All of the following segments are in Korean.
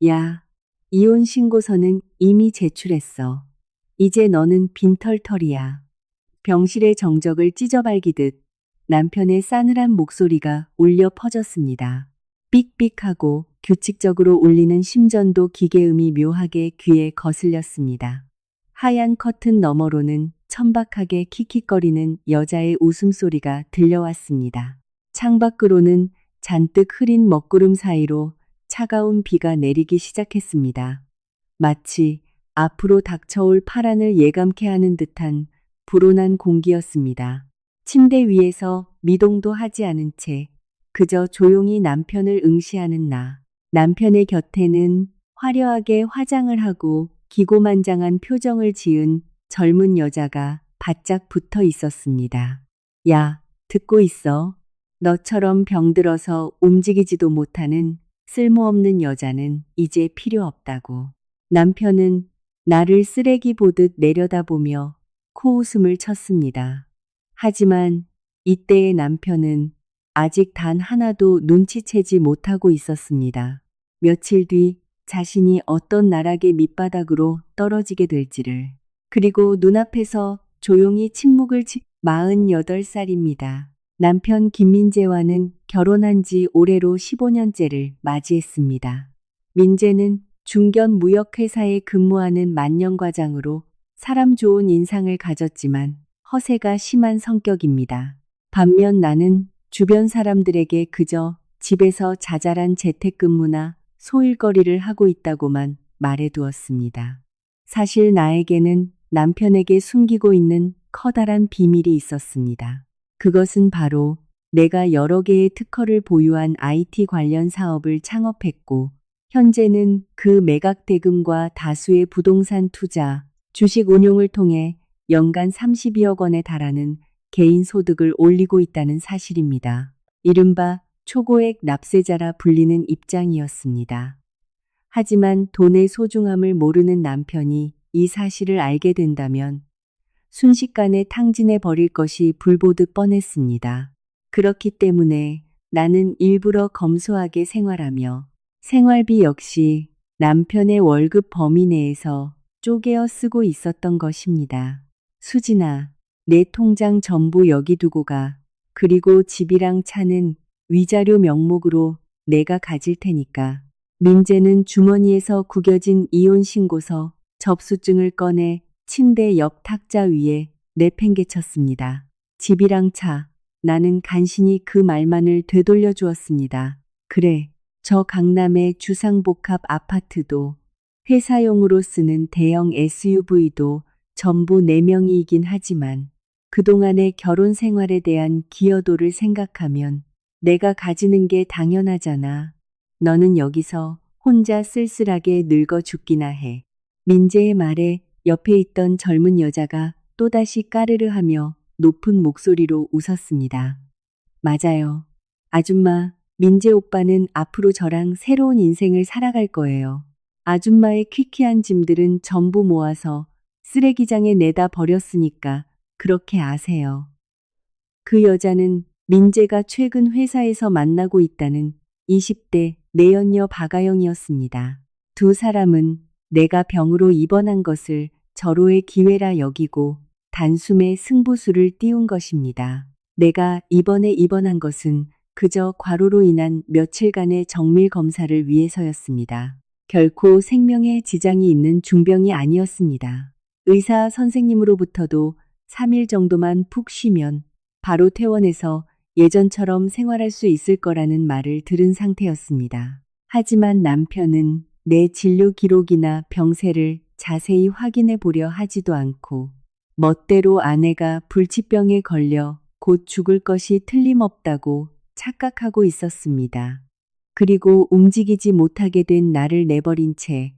야, 이혼 신고서는 이미 제출했어. 이제 너는 빈털털이야. 병실의 정적을 찢어발기듯 남편의 싸늘한 목소리가 울려 퍼졌습니다. 삑삑하고 규칙적으로 울리는 심전도 기계음이 묘하게 귀에 거슬렸습니다. 하얀 커튼 너머로는 천박하게 킥킥거리는 여자의 웃음소리가 들려왔습니다. 창밖으로는 잔뜩 흐린 먹구름 사이로 차가운 비가 내리기 시작했습니다. 마치 앞으로 닥쳐올 파란을 예감케 하는 듯한 불온한 공기였습니다. 침대 위에서 미동도 하지 않은 채 그저 조용히 남편을 응시하는 나. 남편의 곁에는 화려하게 화장을 하고 기고만장한 표정을 지은 젊은 여자가 바짝 붙어 있었습니다. 야, 듣고 있어. 너처럼 병들어서 움직이지도 못하는 쓸모없는 여자는 이제 필요 없다고. 남편은 나를 쓰레기 보듯 내려다보며 코웃음을 쳤습니다. 하지만 이때의 남편은 아직 단 하나도 눈치채지 못하고 있었습니다. 며칠 뒤 자신이 어떤 나락의 밑바닥으로 떨어지게 될지를. 그리고 눈앞에서 조용히 침묵을 48살입니다. 남편 김민재와는 결혼한 지 올해로 15년째를 맞이했습니다. 민재는 중견 무역회사에 근무하는 만년과장으로 사람 좋은 인상을 가졌지만 허세가 심한 성격입니다. 반면 나는 주변 사람들에게 그저 집에서 자잘한 재택근무나 소일거리를 하고 있다고만 말해두었습니다. 사실 나에게는 남편에게 숨기고 있는 커다란 비밀이 있었습니다. 그것은 바로 내가 여러 개의 특허를 보유한 IT 관련 사업을 창업했고, 현재는 그 매각 대금과 다수의 부동산 투자, 주식 운용을 통해 연간 32억 원에 달하는 개인 소득을 올리고 있다는 사실입니다. 이른바 초고액 납세자라 불리는 입장이었습니다. 하지만 돈의 소중함을 모르는 남편이 이 사실을 알게 된다면 순식간에 탕진해 버릴 것이 불보듯 뻔했습니다. 그렇기 때문에 나는 일부러 검소하게 생활하며 생활비 역시 남편의 월급 범위 내에서 쪼개어 쓰고 있었던 것입니다. 수진아, 내 통장 전부 여기 두고 가. 그리고 집이랑 차는 위자료 명목으로 내가 가질 테니까. 민재는 주머니에서 구겨진 이혼 신고서 접수증을 꺼내 침대 옆 탁자 위에 내팽개쳤습니다. 집이랑 차. 나는 간신히 그 말만을 되돌려 주었습니다. 그래, 저 강남의 주상복합 아파트도 회사용으로 쓰는 대형 SUV도 전부 내 명의이긴 하지만 그동안의 결혼 생활에 대한 기여도를 생각하면 내가 가지는 게 당연하잖아. 너는 여기서 혼자 쓸쓸하게 늙어 죽기나 해. 민재의 말에 옆에 있던 젊은 여자가 또다시 까르르 하며 높은 목소리로 웃었습니다. 맞아요. 아줌마, 민재 오빠는 앞으로 저랑 새로운 인생을 살아갈 거예요. 아줌마의 퀴퀴한 짐들은 전부 모아서 쓰레기장에 내다 버렸으니까 그렇게 아세요. 그 여자는 민재가 최근 회사에서 만나고 있다는 20대 내연녀 박아영이었습니다. 두 사람은 내가 병으로 입원한 것을 절호의 기회라 여기고 단숨에 승부수를 띄운 것입니다. 내가 이번에 입원한 것은 그저 과로로 인한 며칠간의 정밀 검사를 위해서였습니다. 결코 생명에 지장이 있는 중병이 아니었습니다. 의사 선생님으로부터도 3일 정도만 푹 쉬면 바로 퇴원해서 예전처럼 생활할 수 있을 거라는 말을 들은 상태였습니다. 하지만 남편은 내 진료 기록이나 병세를 자세히 확인해 보려 하지도 않고 멋대로 아내가 불치병에 걸려 곧 죽을 것이 틀림없다고 착각하고 있었습니다. 그리고 움직이지 못하게 된 나를 내버린 채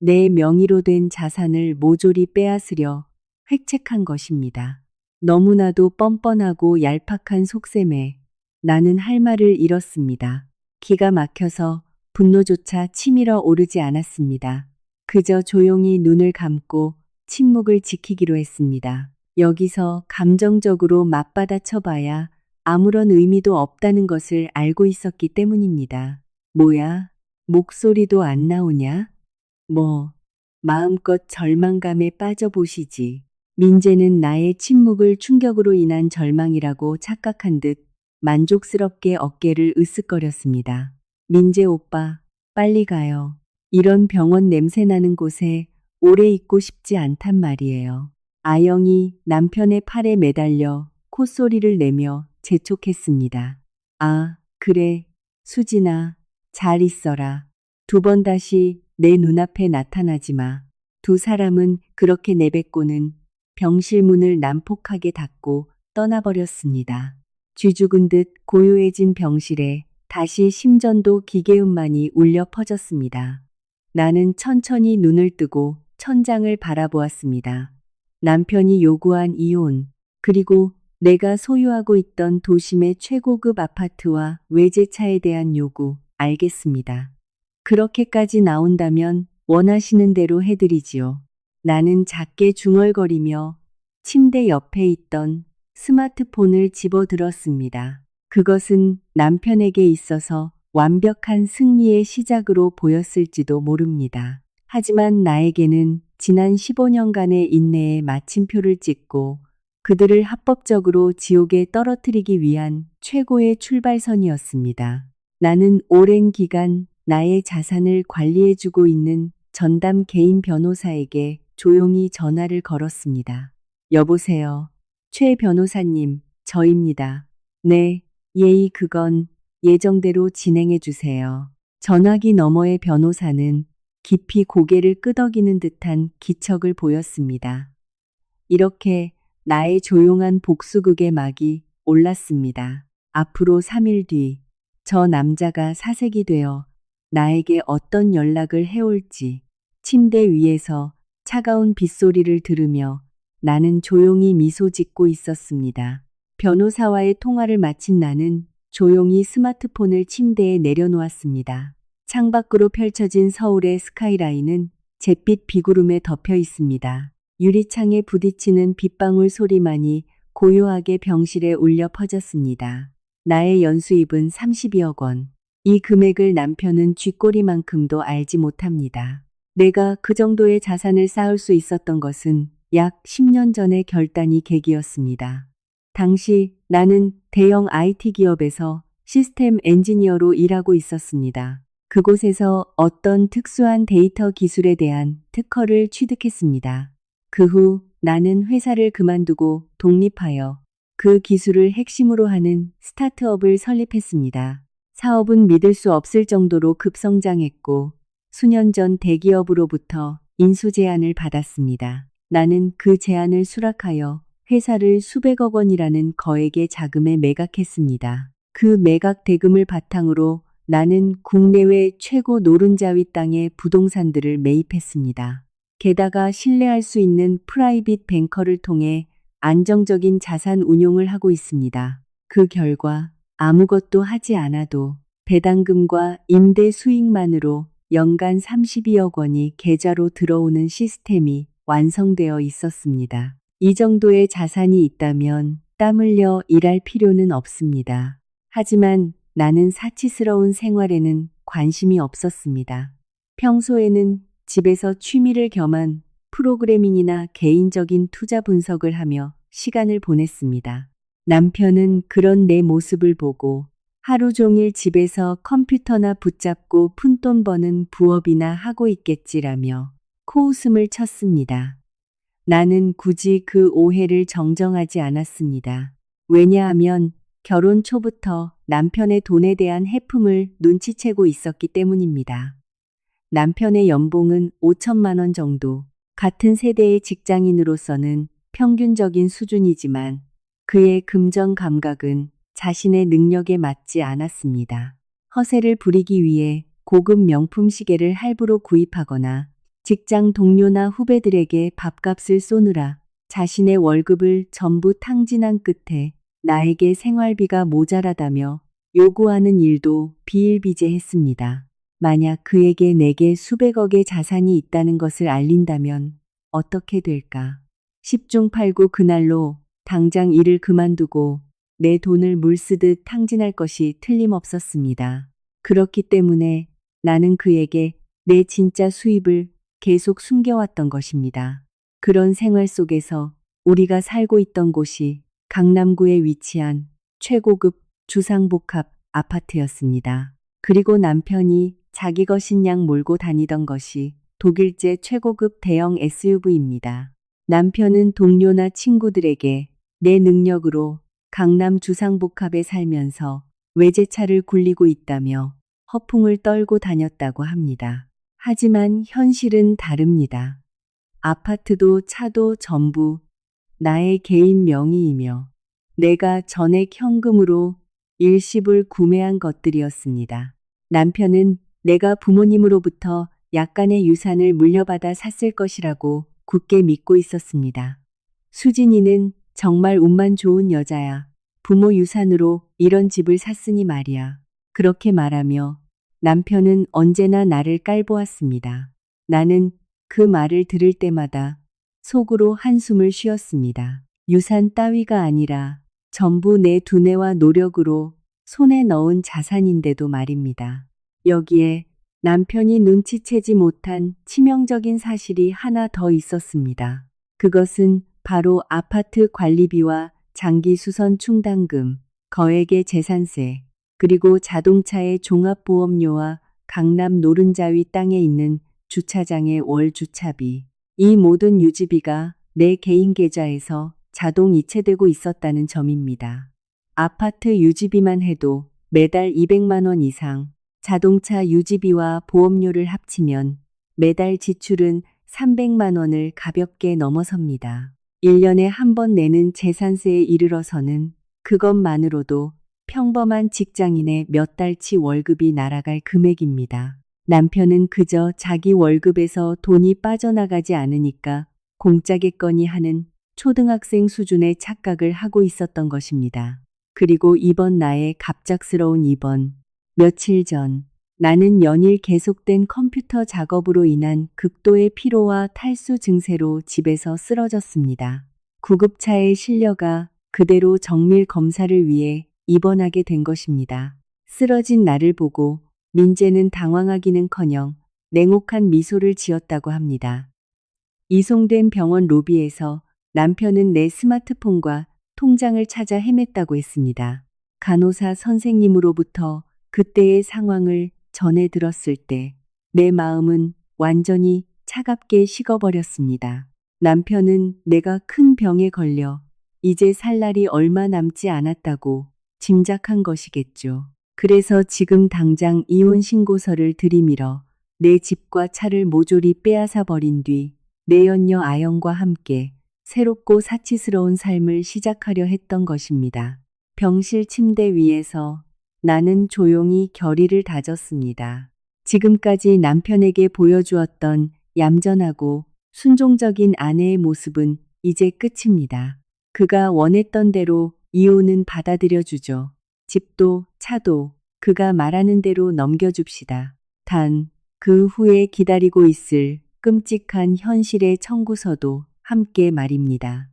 내 명의로 된 자산을 모조리 빼앗으려 획책한 것입니다. 너무나도 뻔뻔하고 얄팍한 속셈에 나는 할 말을 잃었습니다. 기가 막혀서 분노조차 치밀어 오르지 않았습니다. 그저 조용히 눈을 감고 침묵을 지키기로 했습니다. 여기서 감정적으로 맞받아쳐봐야 아무런 의미도 없다는 것을 알고 있었기 때문입니다. 뭐야? 목소리도 안 나오냐? 뭐, 마음껏 절망감에 빠져보시지. 민재는 나의 침묵을 충격으로 인한 절망이라고 착각한 듯 만족스럽게 어깨를 으쓱거렸습니다. 민재 오빠, 빨리 가요. 이런 병원 냄새 나는 곳에 오래 있고 싶지 않단 말이에요. 아영이 남편의 팔에 매달려 콧소리를 내며 재촉했습니다. 아, 그래, 수진아, 잘 있어라. 두 번 다시 내 눈앞에 나타나지 마. 두 사람은 그렇게 내뱉고는 병실 문을 난폭하게 닫고 떠나버렸습니다. 쥐죽은 듯 고요해진 병실에 다시 심전도 기계음만이 울려 퍼졌습니다. 나는 천천히 눈을 뜨고 천장을 바라보았습니다. 남편이 요구한 이혼, 그리고 내가 소유하고 있던 도심의 최고급 아파트와 외제차에 대한 요구, 알겠습니다. 그렇게까지 나온다면 원하시는 대로 해드리지요. 나는 작게 중얼거리며 침대 옆에 있던 스마트폰을 집어들었습니다. 그것은 남편에게 있어서 완벽한 승리의 시작으로 보였을지도 모릅니다. 하지만 나에게는 지난 15년간의 인내에 마침표를 찍고 그들을 합법적으로 지옥에 떨어뜨리기 위한 최고의 출발선이었습니다. 나는 오랜 기간 나의 자산을 관리해주고 있는 전담 개인 변호사에게 조용히 전화를 걸었습니다. 여보세요. 최 변호사님, 저입니다. 네, 예의 그건 예정대로 진행해 주세요. 전화기 너머의 변호사는 깊이 고개를 끄덕이는 듯한 기척을 보였습니다. 이렇게 나의 조용한 복수극의 막이 올랐습니다. 앞으로 3일 뒤, 저 남자가 사색이 되어 나에게 어떤 연락을 해올지 침대 위에서 차가운 빗소리를 들으며 나는 조용히 미소 짓고 있었습니다. 변호사와의 통화를 마친 나는 조용히 스마트폰을 침대에 내려놓았습니다. 창밖으로 펼쳐진 서울의 스카이라인은 잿빛 비구름에 덮여 있습니다. 유리창에 부딪히는 빗방울 소리만이 고요하게 병실에 울려 퍼졌습니다. 나의 연수입은 32억 원. 이 금액을 남편은 쥐꼬리만큼도 알지 못합니다. 내가 그 정도의 자산을 쌓을 수 있었던 것은 약 10년 전의 결단이 계기였습니다. 당시 나는 대형 IT 기업에서 시스템 엔지니어로 일하고 있었습니다. 그곳에서 어떤 특수한 데이터 기술에 대한 특허를 취득했습니다. 그 후 나는 회사를 그만두고 독립하여 그 기술을 핵심으로 하는 스타트업을 설립했습니다. 사업은 믿을 수 없을 정도로 급성장했고 수년 전 대기업으로부터 인수 제안을 받았습니다. 나는 그 제안을 수락하여 회사를 수백억 원이라는 거액의 자금에 매각했습니다. 그 매각 대금을 바탕으로 나는 국내외 최고 노른자위 땅의 부동산들을 매입했습니다. 게다가 신뢰할 수 있는 프라이빗 뱅커를 통해 안정적인 자산 운용을 하고 있습니다. 그 결과 아무것도 하지 않아도 배당금과 임대 수익만으로 연간 32억 원이 계좌로 들어오는 시스템이 완성되어 있었습니다. 이 정도의 자산이 있다면 땀 흘려 일할 필요는 없습니다. 하지만 나는 사치스러운 생활에는 관심이 없었습니다. 평소에는 집에서 취미를 겸한 프로그래밍이나 개인적인 투자 분석을 하며 시간을 보냈습니다. 남편은 그런 내 모습을 보고 하루 종일 집에서 컴퓨터나 붙잡고 푼돈 버는 부업이나 하고 있겠지라며 코웃음을 쳤습니다. 나는 굳이 그 오해를 정정하지 않았습니다. 왜냐하면 결혼 초부터 남편의 돈에 대한 해품을 눈치채고 있었기 때문입니다. 남편의 연봉은 5천만 원 정도, 같은 세대의 직장인으로서는 평균적인 수준이지만 그의 금전 감각은 자신의 능력에 맞지 않았습니다. 허세를 부리기 위해 고급 명품 시계를 할부로 구입하거나 직장 동료나 후배들에게 밥값을 쏘느라 자신의 월급을 전부 탕진한 끝에 나에게 생활비가 모자라다며 요구하는 일도 비일비재했습니다. 만약 그에게 내게 수백억의 자산이 있다는 것을 알린다면 어떻게 될까? 10중 8구 그날로 당장 일을 그만두고 내 돈을 물쓰듯 탕진할 것이 틀림없었습니다. 그렇기 때문에 나는 그에게 내 진짜 수입을 계속 숨겨왔던 것입니다. 그런 생활 속에서 우리가 살고 있던 곳이 강남구에 위치한 최고급 주상복합 아파트였습니다. 그리고 남편이 자기 것인 양 몰고 다니던 것이 독일제 최고급 대형 SUV입니다. 남편은 동료나 친구들에게 내 능력으로 강남 주상복합에 살면서 외제차를 굴리고 있다며 허풍을 떨고 다녔다고 합니다. 하지만 현실은 다릅니다. 아파트도 차도 전부 나의 개인 명의이며 내가 전액 현금으로 일시불 구매한 것들이었습니다. 남편은 내가 부모님으로부터 약간의 유산을 물려받아 샀을 것이라고 굳게 믿고 있었습니다. 수진이는 정말 운만 좋은 여자야. 부모 유산으로 이런 집을 샀으니 말이야. 그렇게 말하며 남편은 언제나 나를 깔보았습니다. 나는 그 말을 들을 때마다 속으로 한숨을 쉬었습니다. 유산 따위가 아니라 전부 내 두뇌와 노력으로 손에 넣은 자산인데도 말입니다. 여기에 남편이 눈치채지 못한 치명적인 사실이 하나 더 있었습니다. 그것은 바로 아파트 관리비와 장기 수선 충당금, 거액의 재산세, 그리고 자동차의 종합보험료와 강남 노른자위 땅에 있는 주차장의 월 주차비, 이 모든 유지비가 내 개인 계좌에서 자동 이체되고 있었다는 점입니다. 아파트 유지비만 해도 매달 200만 원 이상, 자동차 유지비와 보험료를 합치면 매달 지출은 300만 원을 가볍게 넘어섭니다. 1년에 한 번 내는 재산세에 이르러서는 그것만으로도 평범한 직장인의 몇 달치 월급이 날아갈 금액입니다. 남편은 그저 자기 월급에서 돈이 빠져나가지 않으니까 공짜겠거니 하는 초등학생 수준의 착각을 하고 있었던 것입니다. 그리고 이번 나의 갑작스러운 입원. 며칠 전 나는 연일 계속된 컴퓨터 작업으로 인한 극도의 피로와 탈수 증세로 집에서 쓰러졌습니다. 구급차에 실려가 그대로 정밀 검사를 위해 입원하게 된 것입니다. 쓰러진 나를 보고 민재는 당황하기는커녕 냉혹한 미소를 지었다고 합니다. 이송된 병원 로비에서 남편은 내 스마트폰과 통장을 찾아 헤맸다고 했습니다. 간호사 선생님으로부터 그때의 상황을 전해 들었을 때 내 마음은 완전히 차갑게 식어버렸습니다. 남편은 내가 큰 병에 걸려 이제 살 날이 얼마 남지 않았다고 짐작한 것이겠죠. 그래서 지금 당장 이혼 신고서를 들이밀어 내 집과 차를 모조리 빼앗아 버린 뒤 내연녀 아영과 함께 새롭고 사치스러운 삶을 시작하려 했던 것입니다. 병실 침대 위에서 나는 조용히 결의를 다졌습니다. 지금까지 남편에게 보여주었던 얌전하고 순종적인 아내의 모습은 이제 끝입니다. 그가 원했던 대로 이혼은 받아들여 주죠. 집도 차도 그가 말하는 대로 넘겨줍시다. 단, 그 후에 기다리고 있을 끔찍한 현실의 청구서도 함께 말입니다.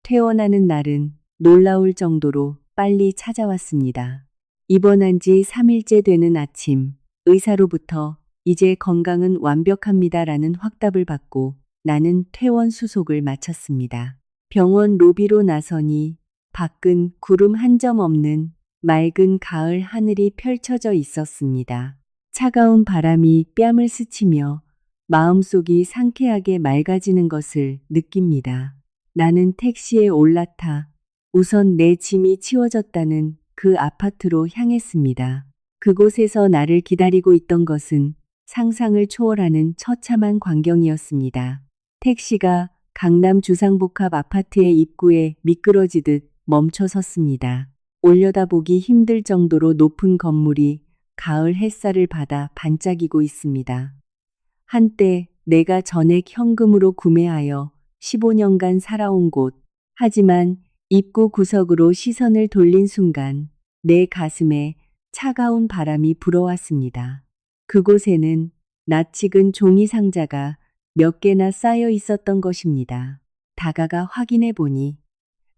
퇴원하는 날은 놀라울 정도로 빨리 찾아왔습니다. 입원한 지 3일째 되는 아침, 의사로부터 이제 건강은 완벽합니다라는 확답을 받고 나는 퇴원 수속을 마쳤습니다. 병원 로비로 나서니 밖은 구름 한 점 없는 맑은 가을 하늘이 펼쳐져 있었습니다. 차가운 바람이 뺨을 스치며 마음속이 상쾌하게 맑아지는 것을 느낍니다. 나는 택시에 올라타 우선 내 짐이 치워졌다는 그 아파트로 향했습니다. 그곳에서 나를 기다리고 있던 것은 상상을 초월하는 처참한 광경이었습니다. 택시가 강남 주상복합 아파트의 입구에 미끄러지듯 멈춰 섰습니다. 올려다보기 힘들 정도로 높은 건물이 가을 햇살을 받아 반짝이고 있습니다. 한때 내가 전액 현금으로 구매하여 15년간 살아온 곳. 하지만 입구 구석으로 시선을 돌린 순간 내 가슴에 차가운 바람이 불어왔습니다. 그곳에는 낯익은 종이 상자가 몇 개나 쌓여 있었던 것입니다. 다가가 확인해 보니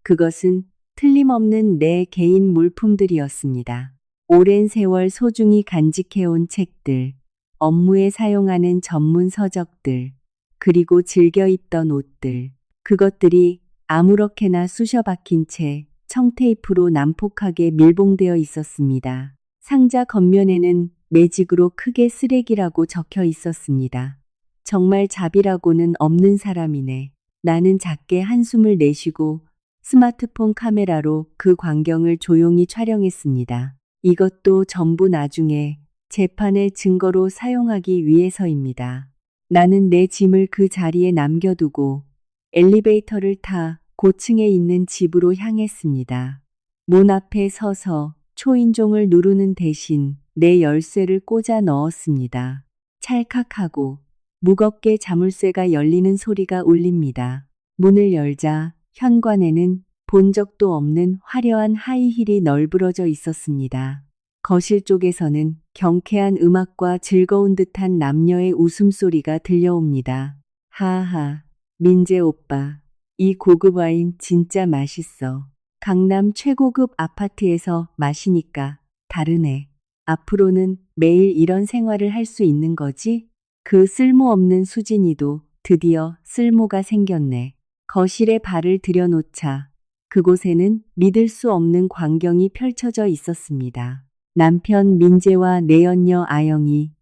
그것은 틀림없는 내 개인 물품들이었습니다. 오랜 세월 소중히 간직해온 책들, 업무에 사용하는 전문 서적들, 그리고 즐겨 입던 옷들, 그것들이 아무렇게나 쑤셔 박힌 채 청테이프로 난폭하게 밀봉되어 있었습니다. 상자 겉면에는 매직으로 크게 쓰레기라고 적혀 있었습니다. 정말 자비라고는 없는 사람이네. 나는 작게 한숨을 내쉬고 스마트폰 카메라로 그 광경을 조용히 촬영했습니다. 이것도 전부 나중에 재판의 증거로 사용하기 위해서입니다. 나는 내 짐을 그 자리에 남겨두고 엘리베이터를 타 고층에 있는 집으로 향했습니다. 문 앞에 서서 초인종을 누르는 대신 내 열쇠를 꽂아 넣었습니다. 찰칵하고 무겁게 자물쇠가 열리는 소리가 울립니다. 문을 열자 현관에는 본 적도 없는 화려한 하이힐이 널브러져 있었습니다. 거실 쪽에서는 경쾌한 음악과 즐거운 듯한 남녀의 웃음소리가 들려옵니다. 하하, 민재 오빠, 이 고급 와인 진짜 맛있어. 강남 최고급 아파트에서 마시니까 다르네. 앞으로는 매일 이런 생활을 할 수 있는 거지? 그 쓸모없는 수진이도 드디어 쓸모가 생겼네. 거실에 발을 들여놓자 그곳에는 믿을 수 없는 광경이 펼쳐져 있었습니다. 남편 민재와 내연녀 아영이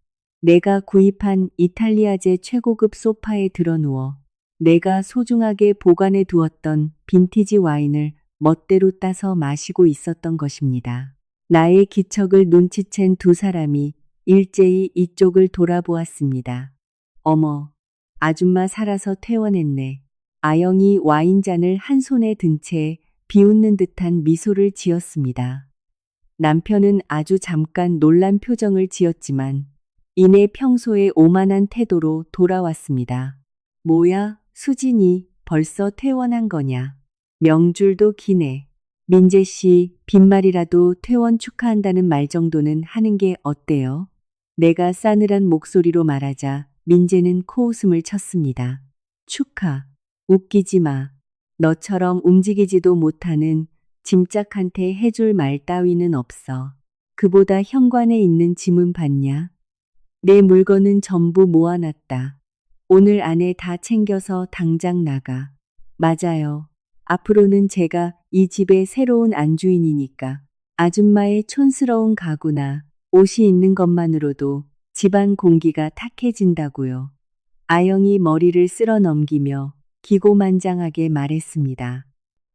내가 구입한 이탈리아제 최고급 소파에 드러누워 내가 소중하게 보관해 두었던 빈티지 와인을 멋대로 따서 마시고 있었던 것입니다. 나의 기척을 눈치챈 두 사람이 일제히 이쪽을 돌아보았습니다. 어머, 아줌마 살아서 퇴원했네. 아영이 와인잔을 한 손에 든 채 비웃는 듯한 미소를 지었습니다. 남편은 아주 잠깐 놀란 표정을 지었지만 이내 평소의 오만한 태도로 돌아왔습니다. 뭐야, 수진이 벌써 퇴원한 거냐? 명줄도 기네. 민재 씨, 빈말이라도 퇴원 축하한다는 말 정도는 하는 게 어때요? 내가 싸늘한 목소리로 말하자 민재는 코웃음을 쳤습니다. 축하. 웃기지 마. 너처럼 움직이지도 못하는 짐짝한테 해줄 말 따위는 없어. 그보다 현관에 있는 짐은 봤냐? 내 물건은 전부 모아놨다. 오늘 안에 다 챙겨서 당장 나가. 맞아요. 앞으로는 제가 이 집의 새로운 안주인이니까. 아줌마의 촌스러운 가구나 옷이 있는 것만으로도 집안 공기가 탁해진다고요. 아영이 머리를 쓸어 넘기며 기고만장하게 말했습니다.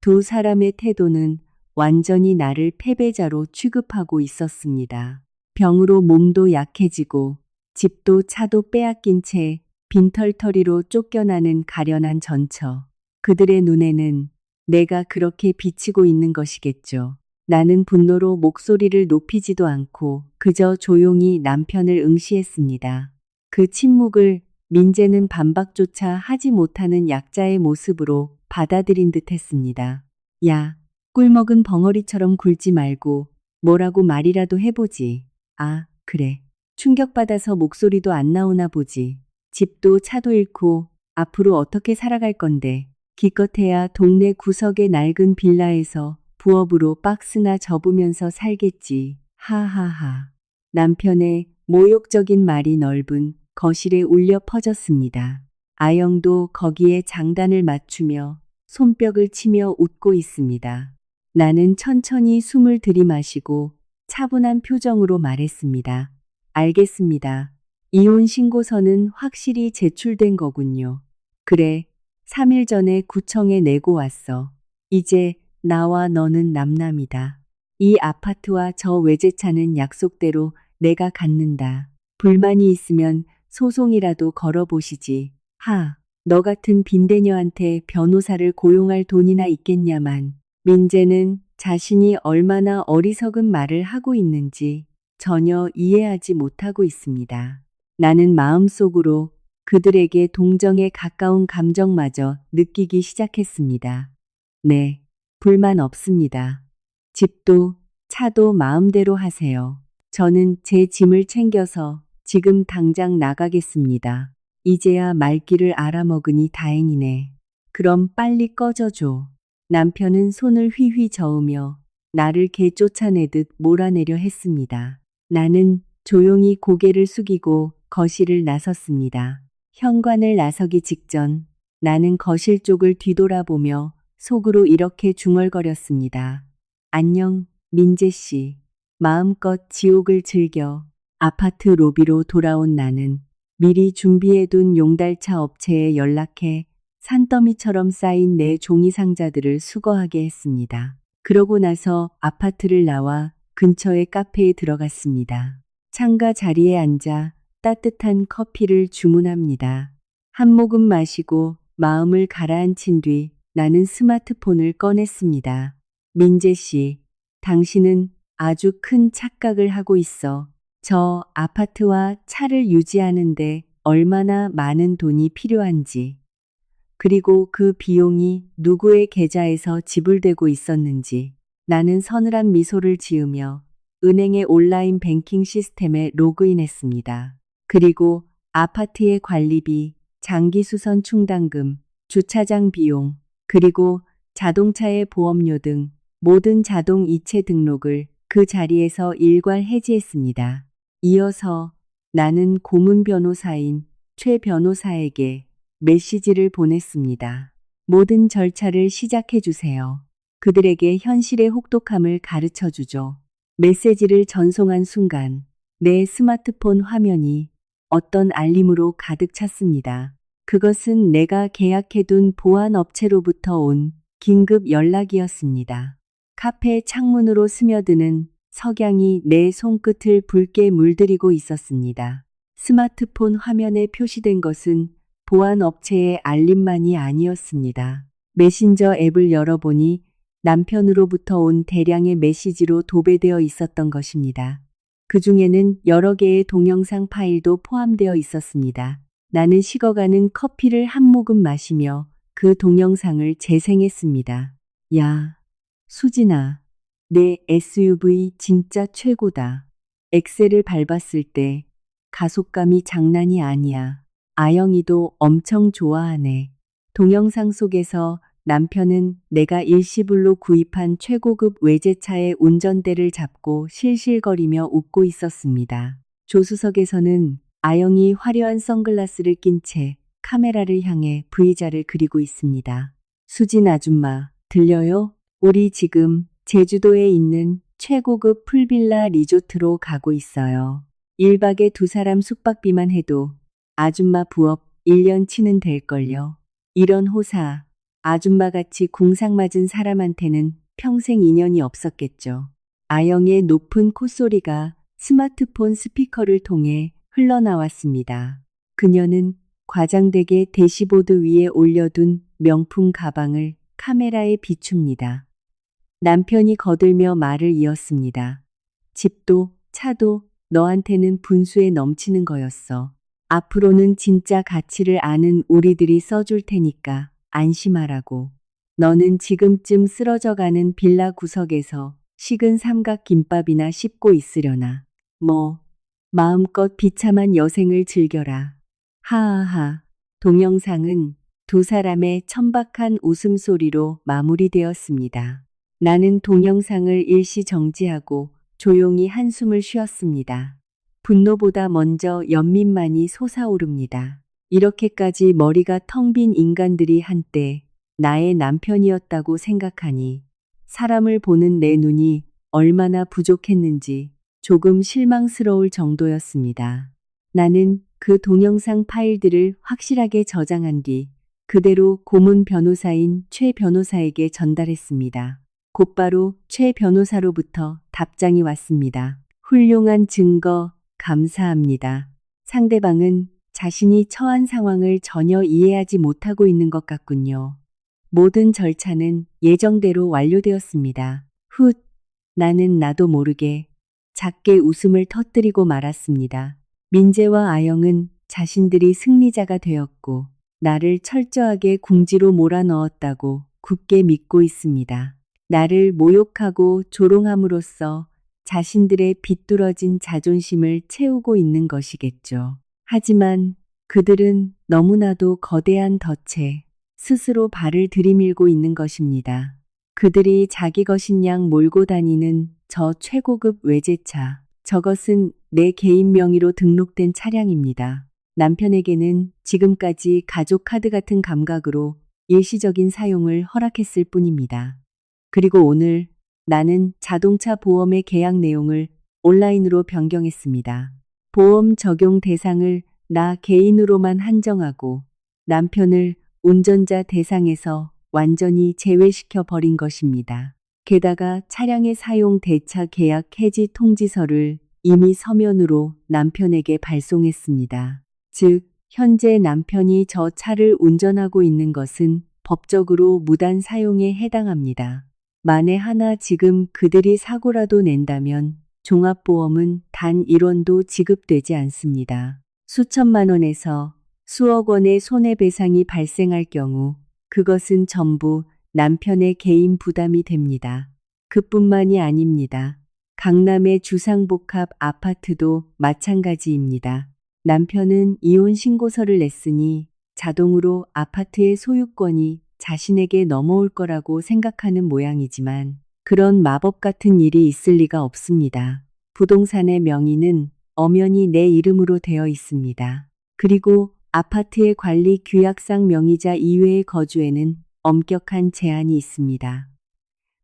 두 사람의 태도는 완전히 나를 패배자로 취급하고 있었습니다. 병으로 몸도 약해지고 집도 차도 빼앗긴 채 빈털터리로 쫓겨나는 가련한 전처. 그들의 눈에는 내가 그렇게 비치고 있는 것이겠죠. 나는 분노로 목소리를 높이지도 않고 그저 조용히 남편을 응시했습니다. 그 침묵을 민재는 반박조차 하지 못하는 약자의 모습으로 받아들인 듯 했습니다. 야, 꿀먹은 벙어리처럼 굴지 말고 뭐라고 말이라도 해보지. 아, 그래. 충격받아서 목소리도 안 나오나 보지. 집도 차도 잃고 앞으로 어떻게 살아갈 건데. 기껏해야 동네 구석의 낡은 빌라에서 부업으로 박스나 접으면서 살겠지. 하하하. 남편의 모욕적인 말이 넓은 거실에 울려 퍼졌습니다. 아영도 거기에 장단을 맞추며 손뼉을 치며 웃고 있습니다. 나는 천천히 숨을 들이마시고 차분한 표정으로 말했습니다. 알겠습니다. 이혼 신고서는 확실히 제출된 거군요. 그래, 3일 전에 구청에 내고 왔어. 이제 나와 너는 남남이다. 이 아파트와 저 외제차는 약속대로 내가 갖는다. 불만이 있으면 소송이라도 걸어보시지. 하, 너 같은 빈대녀한테 변호사를 고용할 돈이나 있겠냐만. 민재는 자신이 얼마나 어리석은 말을 하고 있는지 전혀 이해하지 못하고 있습니다. 나는 마음속으로 그들에게 동정에 가까운 감정마저 느끼기 시작했습니다. 네, 불만 없습니다. 집도 차도 마음대로 하세요. 저는 제 짐을 챙겨서 지금 당장 나가겠습니다. 이제야 말귀를 알아먹으니 다행이네. 그럼 빨리 꺼져줘. 남편은 손을 휘휘 저으며 나를 개 쫓아내듯 몰아내려 했습니다. 나는 조용히 고개를 숙이고 거실을 나섰습니다. 현관을 나서기 직전 나는 거실 쪽을 뒤돌아보며 속으로 이렇게 중얼거렸습니다. 안녕, 민재 씨. 마음껏 지옥을 즐겨. 아파트 로비로 돌아온 나는 미리 준비해둔 용달차 업체에 연락해 산더미처럼 쌓인 내 종이 상자들을 수거하게 했습니다. 그러고 나서 아파트를 나와 근처의 카페에 들어갔습니다. 창가 자리에 앉아 따뜻한 커피를 주문합니다. 한 모금 마시고 마음을 가라앉힌 뒤 나는 스마트폰을 꺼냈습니다. 민재 씨, 당신은 아주 큰 착각을 하고 있어. 저 아파트와 차를 유지하는데 얼마나 많은 돈이 필요한지, 그리고 그 비용이 누구의 계좌에서 지불되고 있었는지. 나는 서늘한 미소를 지으며 은행의 온라인 뱅킹 시스템에 로그인했습니다. 그리고 아파트의 관리비, 장기수선 충당금, 주차장 비용, 그리고 자동차의 보험료 등 모든 자동 이체 등록을 그 자리에서 일괄 해지했습니다. 이어서 나는 고문 변호사인 최 변호사에게 메시지를 보냈습니다. 모든 절차를 시작해 주세요. 그들에게 현실의 혹독함을 가르쳐 주죠. 메시지를 전송한 순간 내 스마트폰 화면이 어떤 알림으로 가득 찼습니다. 그것은 내가 계약해둔 보안 업체로부터 온 긴급 연락이었습니다. 카페 창문으로 스며드는 석양이 내 손끝을 붉게 물들이고 있었습니다. 스마트폰 화면에 표시된 것은 보안 업체의 알림만이 아니었습니다. 메신저 앱을 열어보니 남편으로부터 온 대량의 메시지로 도배되어 있었던 것입니다. 그 중에는 여러 개의 동영상 파일도 포함되어 있었습니다. 나는 식어가는 커피를 한 모금 마시며 그 동영상을 재생했습니다. 야, 수진아, 내 SUV 진짜 최고다. 엑셀을 밟았을 때 가속감이 장난이 아니야. 아영이도 엄청 좋아하네. 동영상 속에서 남편은 내가 일시불로 구입한 최고급 외제차의 운전대를 잡고 실실거리며 웃고 있었습니다. 조수석에서는 아영이 화려한 선글라스를 낀 채 카메라를 향해 V자를 그리고 있습니다. 수진 아줌마, 들려요? 우리 지금 제주도에 있는 최고급 풀빌라 리조트로 가고 있어요. 1박에 2사람 숙박비만 해도 아줌마 부업 1년치는 될걸요. 이런 호사, 아줌마같이 궁상맞은 사람한테는 평생 인연이 없었겠죠. 아영의 높은 콧소리가 스마트폰 스피커를 통해 흘러나왔습니다. 그녀는 과장되게 대시보드 위에 올려둔 명품 가방을 카메라에 비춥니다. 남편이 거들며 말을 이었습니다. 집도 차도 너한테는 분수에 넘치는 거였어. 앞으로는 진짜 가치를 아는 우리들이 써줄 테니까 안심하라고. 너는 지금쯤 쓰러져가는 빌라 구석에서 식은 삼각 김밥이나 씹고 있으려나. 뭐, 마음껏 비참한 여생을 즐겨라. 하하하. 동영상은 2사람의 천박한 웃음소리로 마무리되었습니다. 나는 동영상을 일시 정지하고 조용히 한숨을 쉬었습니다. 분노보다 먼저 연민만이 솟아오릅니다. 이렇게까지 머리가 텅 빈 인간들이 한때 나의 남편이었다고 생각하니 사람을 보는 내 눈이 얼마나 부족했는지 조금 실망스러울 정도였습니다. 나는 그 동영상 파일들을 확실하게 저장한 뒤 그대로 고문 변호사인 최 변호사에게 전달했습니다. 곧바로 최 변호사로부터 답장이 왔습니다. 훌륭한 증거 감사합니다. 상대방은 자신이 처한 상황을 전혀 이해하지 못하고 있는 것 같군요. 모든 절차는 예정대로 완료되었습니다. 훗, 나는 나도 모르게 작게 웃음을 터뜨리고 말았습니다. 민재와 아영은 자신들이 승리자가 되었고 나를 철저하게 궁지로 몰아넣었다고 굳게 믿고 있습니다. 나를 모욕하고 조롱함으로써 자신들의 비뚤어진 자존심을 채우고 있는 것이겠죠. 하지만 그들은 너무나도 거대한 덫에 스스로 발을 들이밀고 있는 것입니다. 그들이 자기 것인 양 몰고 다니는 저 최고급 외제차, 저것은 내 개인 명의로 등록된 차량입니다. 남편에게는 지금까지 가족 카드 같은 감각으로 일시적인 사용을 허락했을 뿐입니다. 그리고 오늘 나는 자동차 보험의 계약 내용을 온라인으로 변경했습니다. 보험 적용 대상을 나 개인으로만 한정하고 남편을 운전자 대상에서 완전히 제외시켜 버린 것입니다. 게다가 차량의 사용 대차 계약 해지 통지서를 이미 서면으로 남편에게 발송했습니다. 즉, 현재 남편이 저 차를 운전하고 있는 것은 법적으로 무단 사용에 해당합니다. 만에 하나 지금 그들이 사고라도 낸다면 종합보험은 단 1원도 지급되지 않습니다. 수천만 원에서 수억 원의 손해배상이 발생할 경우 그것은 전부 남편의 개인 부담이 됩니다. 그뿐만이 아닙니다. 강남의 주상복합 아파트도 마찬가지입니다. 남편은 이혼 신고서를 냈으니 자동으로 아파트의 소유권이 자신에게 넘어올 거라고 생각하는 모양이지만 그런 마법 같은 일이 있을 리가 없습니다. 부동산의 명의는 엄연히 내 이름으로 되어 있습니다. 그리고 아파트의 관리 규약상 명의자 이외의 거주에는 엄격한 제한이 있습니다.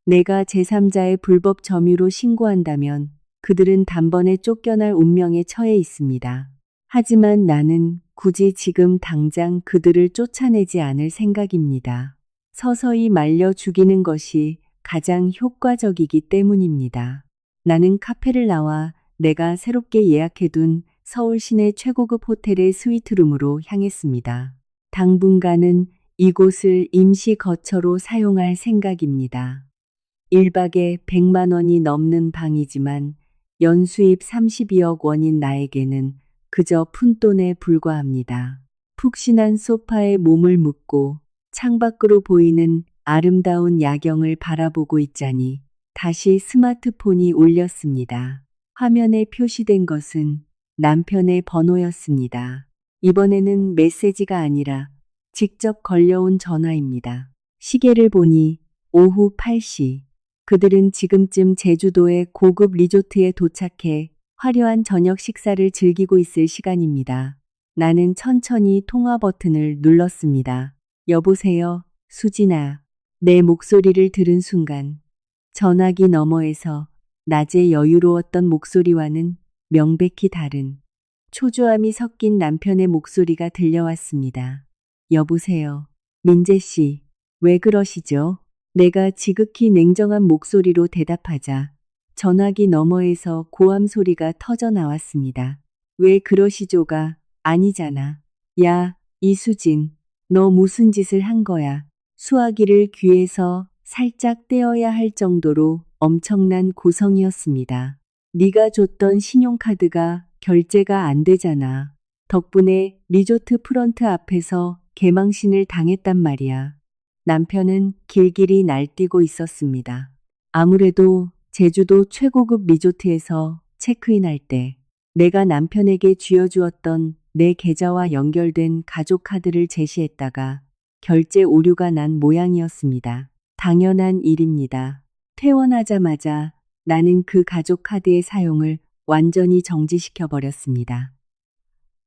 내가 제3자의 불법 점유로 신고한다면 그들은 단번에 쫓겨날 운명에 처해 있습니다. 하지만 나는 굳이 지금 당장 그들을 쫓아내지 않을 생각입니다. 서서히 말려 죽이는 것이 가장 효과적이기 때문입니다. 나는 카페를 나와 내가 새롭게 예약해둔 서울 시내 최고급 호텔의 스위트룸으로 향했습니다. 당분간은 이곳을 임시 거처로 사용할 생각입니다. 1박에 100만 원이 넘는 방이지만 연수입 32억 원인 나에게는 그저 푼돈에 불과합니다. 푹신한 소파에 몸을 묻고 창밖으로 보이는 아름다운 야경을 바라보고 있자니 다시 스마트폰이 울렸습니다. 화면에 표시된 것은 남편의 번호였습니다. 이번에는 메시지가 아니라 직접 걸려온 전화입니다. 시계를 보니 오후 8시. 그들은 지금쯤 제주도의 고급 리조트에 도착해 화려한 저녁 식사를 즐기고 있을 시간입니다. 나는 천천히 통화 버튼을 눌렀습니다. 여보세요, 수진아. 내 목소리를 들은 순간 전화기 너머에서 낮에 여유로웠던 목소리와는 명백히 다른 초조함이 섞인 남편의 목소리가 들려왔습니다. 여보세요, 민재 씨. 왜 그러시죠? 내가 지극히 냉정한 목소리로 대답하자 전화기 너머에서 고함 소리가 터져 나왔습니다. 왜 그러시죠가 아니잖아. 야, 이수진, 너 무슨 짓을 한 거야? 수화기를 귀에서 살짝 떼어야 할 정도로 엄청난 고성이었습니다. 네가 줬던 신용카드가 결제가 안 되잖아. 덕분에 리조트 프런트 앞에서 개망신을 당했단 말이야. 남편은 길길이 날뛰고 있었습니다. 아무래도 제주도 최고급 리조트에서 체크인할 때 내가 남편에게 쥐어주었던 내 계좌와 연결된 가족 카드를 제시했다가 결제 오류가 난 모양이었습니다. 당연한 일입니다. 퇴원하자마자 나는 그 가족 카드의 사용을 완전히 정지시켜 버렸습니다.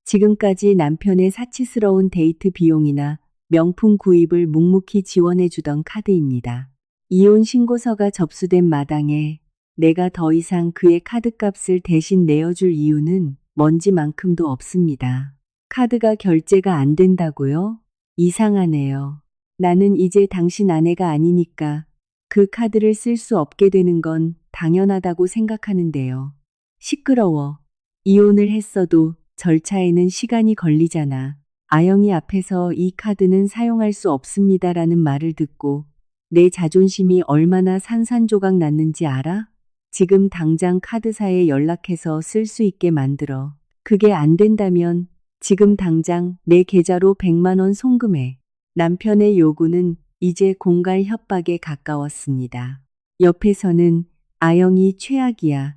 지금까지 남편의 사치스러운 데이트 비용이나 명품 구입을 묵묵히 지원해주던 카드입니다. 이혼 신고서가 접수된 마당에 내가 더 이상 그의 카드값을 대신 내어줄 이유는 먼지만큼도 없습니다. 카드가 결제가 안 된다고요? 이상하네요. 나는 이제 당신 아내가 아니니까 그 카드를 쓸 수 없게 되는 건 당연하다고 생각하는데요. 시끄러워. 이혼을 했어도 절차에는 시간이 걸리잖아. 아영이 앞에서 이 카드는 사용할 수 없습니다라는 말을 듣고 내 자존심이 얼마나 산산조각 났는지 알아? 지금 당장 카드사에 연락해서 쓸 수 있게 만들어. 그게 안 된다면 지금 당장 내 계좌로 100만 원 송금해. 남편의 요구는 이제 공갈 협박에 가까웠습니다. 옆에서는 아영이 최악이야.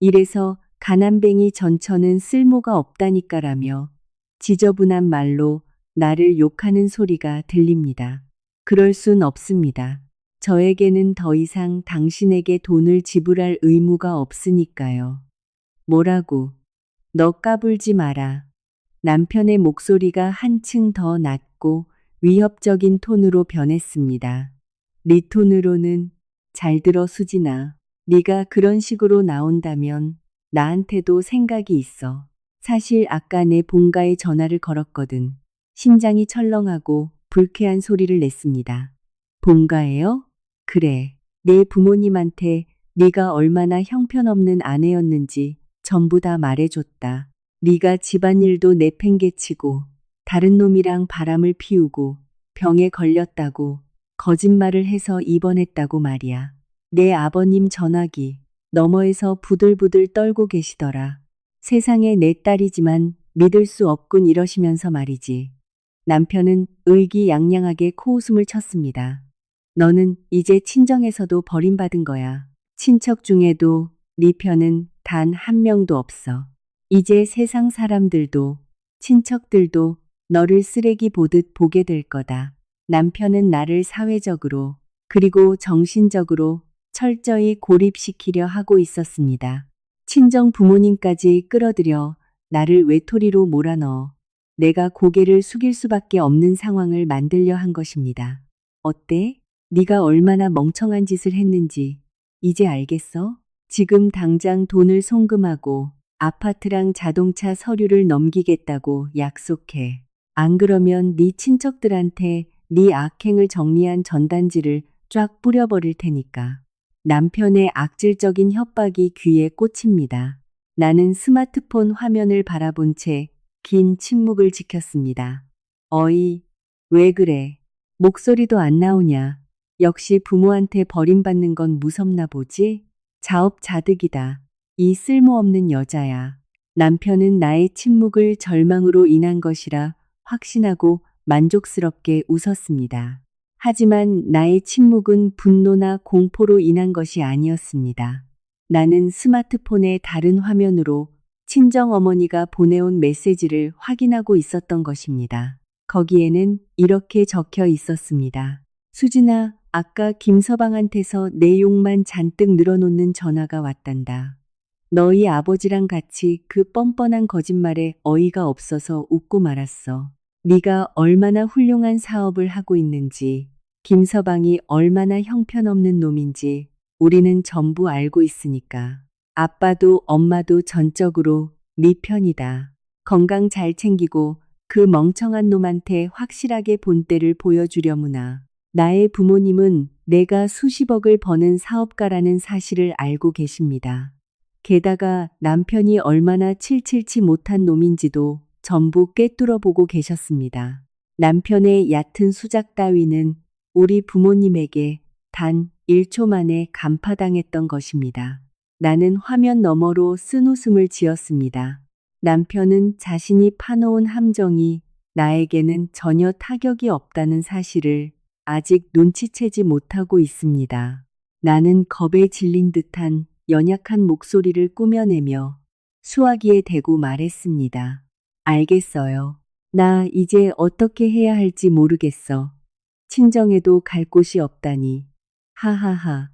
이래서 가난뱅이 전처는 쓸모가 없다니까라며 지저분한 말로 나를 욕하는 소리가 들립니다. 그럴 순 없습니다. 저에게는 더 이상 당신에게 돈을 지불할 의무가 없으니까요. 뭐라고? 너 까불지 마라. 남편의 목소리가 한층 더 낮고 위협적인 톤으로 변했습니다. 네 톤으로는 잘 들어 수진아. 네가 그런 식으로 나온다면 나한테도 생각이 있어. 사실 아까 내 본가에 전화를 걸었거든. 심장이 철렁하고 불쾌한 소리를 냈습니다. 본가에요? 그래. 내 부모님한테 네가 얼마나 형편없는 아내였는지 전부 다 말해줬다. 네가 집안일도 내팽개치고 다른 놈이랑 바람을 피우고 병에 걸렸다고 거짓말을 해서 입원했다고 말이야. 내 아버님 전화기 너머에서 부들부들 떨고 계시더라. 세상에 내 딸이지만 믿을 수 없군 이러시면서 말이지. 남편은 의기양양하게 코웃음을 쳤습니다. 너는 이제 친정에서도 버림받은 거야. 친척 중에도 네 편은 단 한 명도 없어. 이제 세상 사람들도 친척들도 너를 쓰레기 보듯 보게 될 거다. 남편은 나를 사회적으로 그리고 정신적으로 철저히 고립시키려 하고 있었습니다. 친정 부모님까지 끌어들여 나를 외톨이로 몰아넣어 내가 고개를 숙일 수밖에 없는 상황을 만들려 한 것입니다. 어때? 네가 얼마나 멍청한 짓을 했는지 이제 알겠어? 지금 당장 돈을 송금하고 아파트랑 자동차 서류를 넘기겠다고 약속해. 안 그러면 네 친척들한테 네 악행을 정리한 전단지를 쫙 뿌려버릴 테니까. 남편의 악질적인 협박이 귀에 꽂힙니다. 나는 스마트폰 화면을 바라본 채 긴 침묵을 지켰습니다. 어이, 왜 그래? 목소리도 안 나오냐? 역시 부모한테 버림받는 건 무섭나 보지? 자업자득이다. 이 쓸모없는 여자야. 남편은 나의 침묵을 절망으로 인한 것이라 확신하고 만족스럽게 웃었습니다. 하지만 나의 침묵은 분노나 공포로 인한 것이 아니었습니다. 나는 스마트폰의 다른 화면으로 친정어머니가 보내온 메시지를 확인하고 있었던 것입니다. 거기에는 이렇게 적혀 있었습니다. 수진아, 아까 김서방한테서 내 욕만 잔뜩 늘어놓는 전화가 왔단다. 너희 아버지랑 같이 그 뻔뻔한 거짓말에 어이가 없어서 웃고 말았어. 네가 얼마나 훌륭한 사업을 하고 있는지, 김서방이 얼마나 형편없는 놈인지 우리는 전부 알고 있으니까. 아빠도 엄마도 전적으로 네 편이다. 건강 잘 챙기고 그 멍청한 놈한테 확실하게 본때를 보여주려무나. 나의 부모님은 내가 수십억을 버는 사업가라는 사실을 알고 계십니다. 게다가 남편이 얼마나 칠칠치 못한 놈인지도 전부 꿰뚫어 보고 계셨습니다. 남편의 얕은 수작 따위는 우리 부모님에게 단 1초 만에 간파당했던 것입니다. 나는 화면 너머로 쓴웃음을 지었습니다. 남편은 자신이 파놓은 함정이 나에게는 전혀 타격이 없다는 사실을 아직 눈치채지 못하고 있습니다. 나는 겁에 질린 듯한 연약한 목소리를 꾸며내며 수화기에 대고 말했습니다. 알겠어요. 나 이제 어떻게 해야 할지 모르겠어. 친정에도 갈 곳이 없다니. 하하하.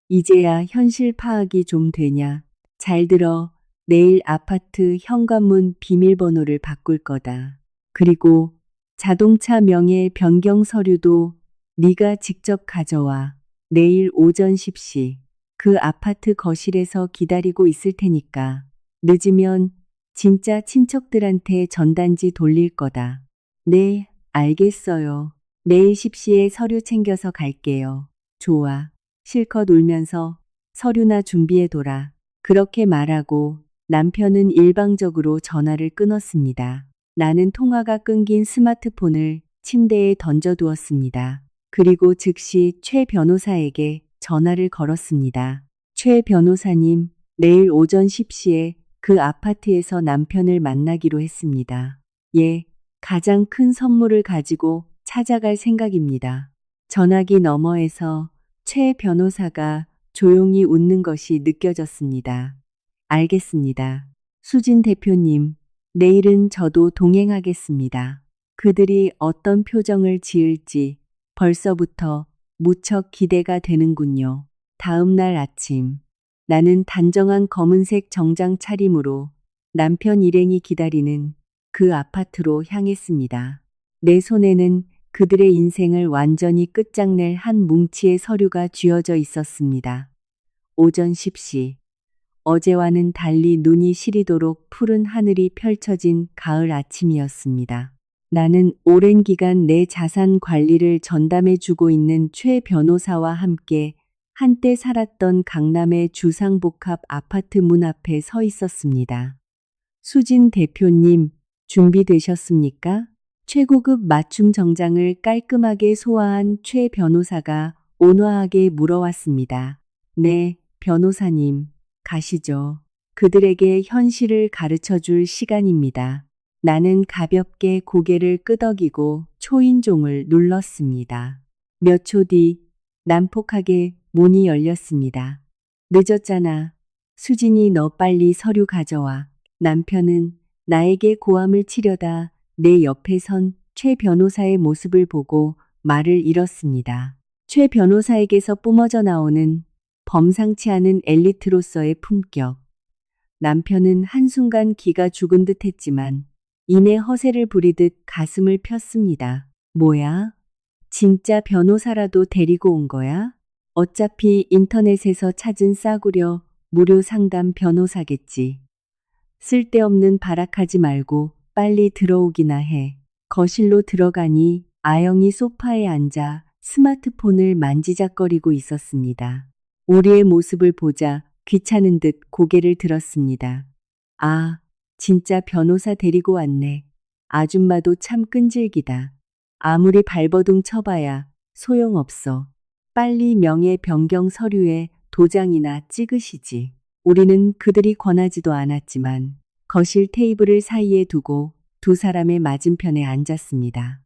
이제야 현실 파악이 좀 되냐. 잘 들어. 내일 아파트 현관문 비밀번호를 바꿀 거다. 그리고 자동차 명의 변경 서류도 네가 직접 가져와. 내일 오전 10시 그 아파트 거실에서 기다리고 있을 테니까. 늦으면 진짜 친척들한테 전단지 돌릴 거다. 네, 알겠어요. 내일 10시에 서류 챙겨서 갈게요. 좋아. 실컷 울면서 서류나 준비해둬라. 그렇게 말하고 남편은 일방적으로 전화를 끊었습니다. 나는 통화가 끊긴 스마트폰을 침대에 던져두었습니다. 그리고 즉시 최 변호사에게 전화를 걸었습니다. 최 변호사님, 내일 오전 10시에 그 아파트에서 남편을 만나기로 했습니다. 예, 가장 큰 선물을 가지고 찾아갈 생각입니다. 전화기 너머에서 최 변호사가 조용히 웃는 것이 느껴졌습니다. 알겠습니다. 수진 대표님, 내일은 저도 동행하겠습니다. 그들이 어떤 표정을 지을지 벌써부터 무척 기대가 되는군요. 다음 날 아침 나는 단정한 검은색 정장 차림으로 남편 일행이 기다리는 그 아파트로 향했습니다. 내 손에는 그들의 인생을 완전히 끝장낼 한 뭉치의 서류가 쥐어져 있었습니다. 오전 10시. 어제와는 달리 눈이 시리도록 푸른 하늘이 펼쳐진 가을 아침이었습니다. 나는 오랜 기간 내 자산 관리를 전담해주고 있는 최 변호사와 함께 한때 살았던 강남의 주상복합 아파트 문 앞에 서 있었습니다. 수진 대표님, 준비되셨습니까? 최고급 맞춤 정장을 깔끔하게 소화한 최 변호사가 온화하게 물어왔습니다. 네, 변호사님, 가시죠. 그들에게 현실을 가르쳐 줄 시간입니다. 나는 가볍게 고개를 끄덕이고 초인종을 눌렀습니다. 몇 초 뒤 난폭하게 문이 열렸습니다. 늦었잖아. 수진이 너 빨리 서류 가져와. 남편은 나에게 고함을 치려다 내 옆에 선 최 변호사의 모습을 보고 말을 잃었습니다. 최 변호사에게서 뿜어져 나오는 범상치 않은 엘리트로서의 품격. 남편은 한순간 기가 죽은 듯 했지만 이내 허세를 부리듯 가슴을 폈습니다. 뭐야? 진짜 변호사라도 데리고 온 거야? 어차피 인터넷에서 찾은 싸구려 무료 상담 변호사겠지. 쓸데없는 발악하지 말고 빨리 들어오기나 해. 거실로 들어가니 아영이 소파에 앉아 스마트폰을 만지작거리고 있었습니다. 우리의 모습을 보자 귀찮은 듯 고개를 들었습니다. 아, 진짜 변호사 데리고 왔네. 아줌마도 참 끈질기다. 아무리 발버둥 쳐봐야 소용없어. 빨리 명예 변경 서류에 도장이나 찍으시지. 우리는 그들이 권하지도 않았지만 거실 테이블을 사이에 두고 두 사람의 맞은편에 앉았습니다.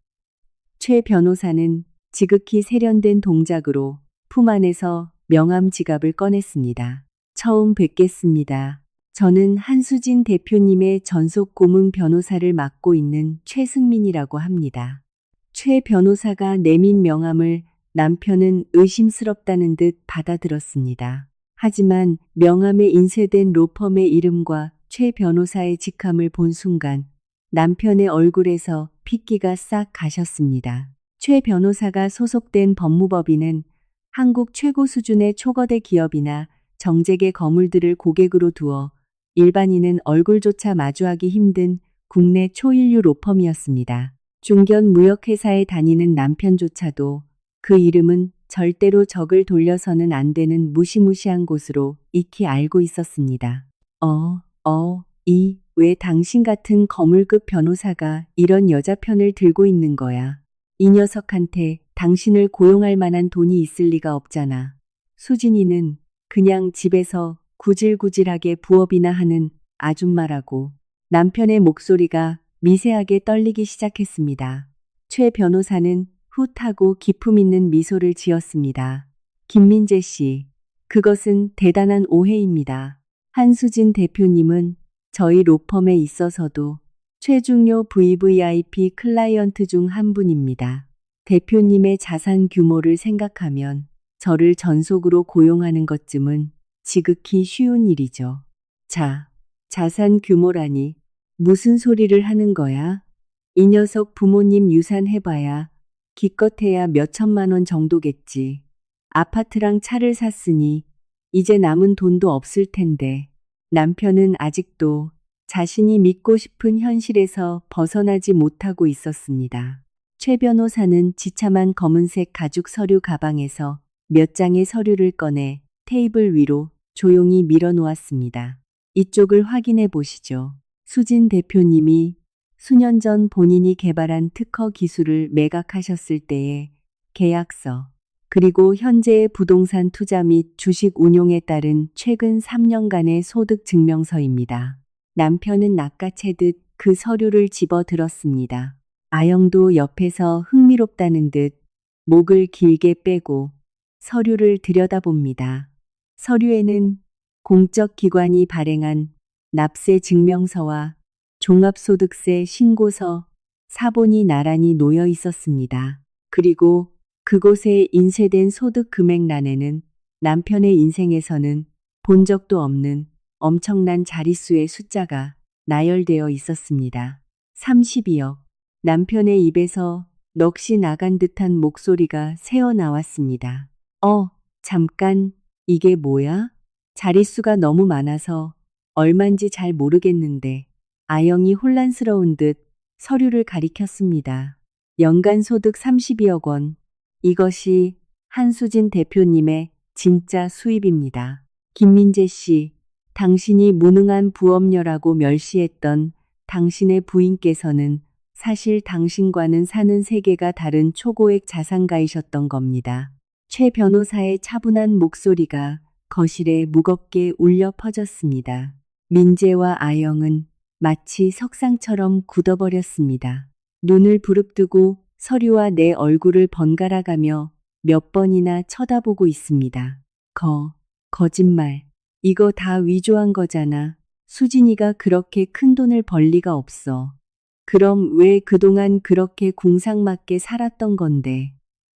최 변호사는 지극히 세련된 동작으로 품 안에서 명함 지갑을 꺼냈습니다. 처음 뵙겠습니다. 저는 한수진 대표님의 전속 고문 변호사를 맡고 있는 최승민이라고 합니다. 최 변호사가 내민 명함을 남편은 의심스럽다는 듯 받아들었습니다. 하지만 명함에 인쇄된 로펌의 이름과 최 변호사의 직함을 본 순간 남편의 얼굴에서 핏기가 싹 가셨습니다. 최 변호사가 소속된 법무법인은 한국 최고 수준의 초거대 기업이나 정재계 거물들을 고객으로 두어 일반인은 얼굴조차 마주하기 힘든 국내 초일류 로펌이었습니다. 중견 무역회사에 다니는 남편조차도 그 이름은 절대로 적을 돌려서는 안 되는 무시무시한 곳으로 익히 알고 있었습니다. 왜 당신 같은 거물급 변호사가 이런 여자 편을 들고 있는 거야? 이 녀석한테 당신을 고용할 만한 돈이 있을 리가 없잖아. 수진이는 그냥 집에서 구질구질하게 부업이나 하는 아줌마라고. 남편의 목소리가 미세하게 떨리기 시작했습니다. 최 변호사는 훗하고 기품 있는 미소를 지었습니다. 김민재 씨, 그것은 대단한 오해입니다. 한수진 대표님은 저희 로펌에 있어서도 최중요 VVIP 클라이언트 중 한 분입니다. 대표님의 자산 규모를 생각하면 저를 전속으로 고용하는 것쯤은 지극히 쉬운 일이죠. 자산 규모라니 무슨 소리를 하는 거야? 이 녀석 부모님 유산 해봐야 기껏해야 몇 천만 원 정도겠지. 아파트랑 차를 샀으니 이제 남은 돈도 없을 텐데. 남편은 아직도 자신이 믿고 싶은 현실에서 벗어나지 못하고 있었습니다. 최 변호사는 지참한 검은색 가죽 서류 가방에서 몇 장의 서류를 꺼내 테이블 위로 조용히 밀어놓았습니다. 이쪽을 확인해 보시죠. 수진 대표님이 수년 전 본인이 개발한 특허 기술을 매각하셨을 때의 계약서, 그리고 현재의 부동산 투자 및 주식 운용에 따른 최근 3년간의 소득 증명서입니다. 남편은 낚아채듯 그 서류를 집어 들었습니다. 아영도 옆에서 흥미롭다는 듯 목을 길게 빼고 서류를 들여다봅니다. 서류에는 공적 기관이 발행한 납세 증명서와 종합소득세 신고서, 사본이 나란히 놓여 있었습니다. 그리고 그곳에 인쇄된 소득 금액란에는 남편의 인생에서는 본 적도 없는 엄청난 자릿수의 숫자가 나열되어 있었습니다. 32억. 남편의 입에서 넋이 나간 듯한 목소리가 새어 나왔습니다. 잠깐, 이게 뭐야? 자릿수가 너무 많아서 얼만지 잘 모르겠는데 아영이 혼란스러운 듯 서류를 가리켰습니다. 연간 소득 32억 원. 이것이 한수진 대표님의 진짜 수입입니다. 김민재 씨, 당신이 무능한 부업녀라고 멸시했던 당신의 부인께서는 사실 당신과는 사는 세계가 다른 초고액 자산가이셨던 겁니다. 최 변호사의 차분한 목소리가 거실에 무겁게 울려 퍼졌습니다. 민재와 아영은 마치 석상처럼 굳어버렸습니다. 눈을 부릅뜨고 서류와 내 얼굴을 번갈아 가며 몇 번이나 쳐다보고 있습니다. 거짓말. 이거 다 위조한 거잖아. 수진이가 그렇게 큰 돈을 벌 리가 없어. 그럼 왜 그동안 그렇게 궁상맞게 살았던 건데?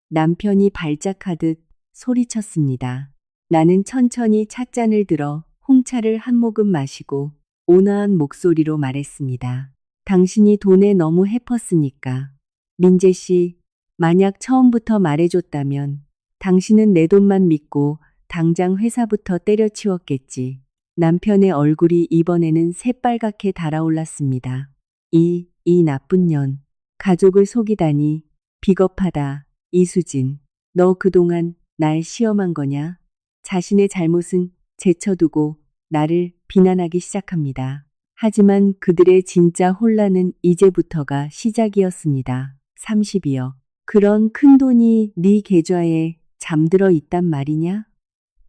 남편이 발작하듯 소리쳤습니다. 나는 천천히 찻잔을 들어 홍차를 한 모금 마시고 온화한 목소리로 말했습니다. 당신이 돈에 너무 해펐으니까. 민재 씨, 만약 처음부터 말해줬다면 당신은 내 돈만 믿고 당장 회사부터 때려치웠겠지. 남편의 얼굴이 이번에는 새빨갛게 달아올랐습니다. 이 나쁜 년. 가족을 속이다니. 비겁하다. 이수진. 너 그동안 날 시험한 거냐? 자신의 잘못은 제쳐두고 나를 비난하기 시작합니다. 하지만 그들의 진짜 혼란은 이제부터가 시작이었습니다. 32억. 그런 큰 돈이 네 계좌에 잠들어 있단 말이냐?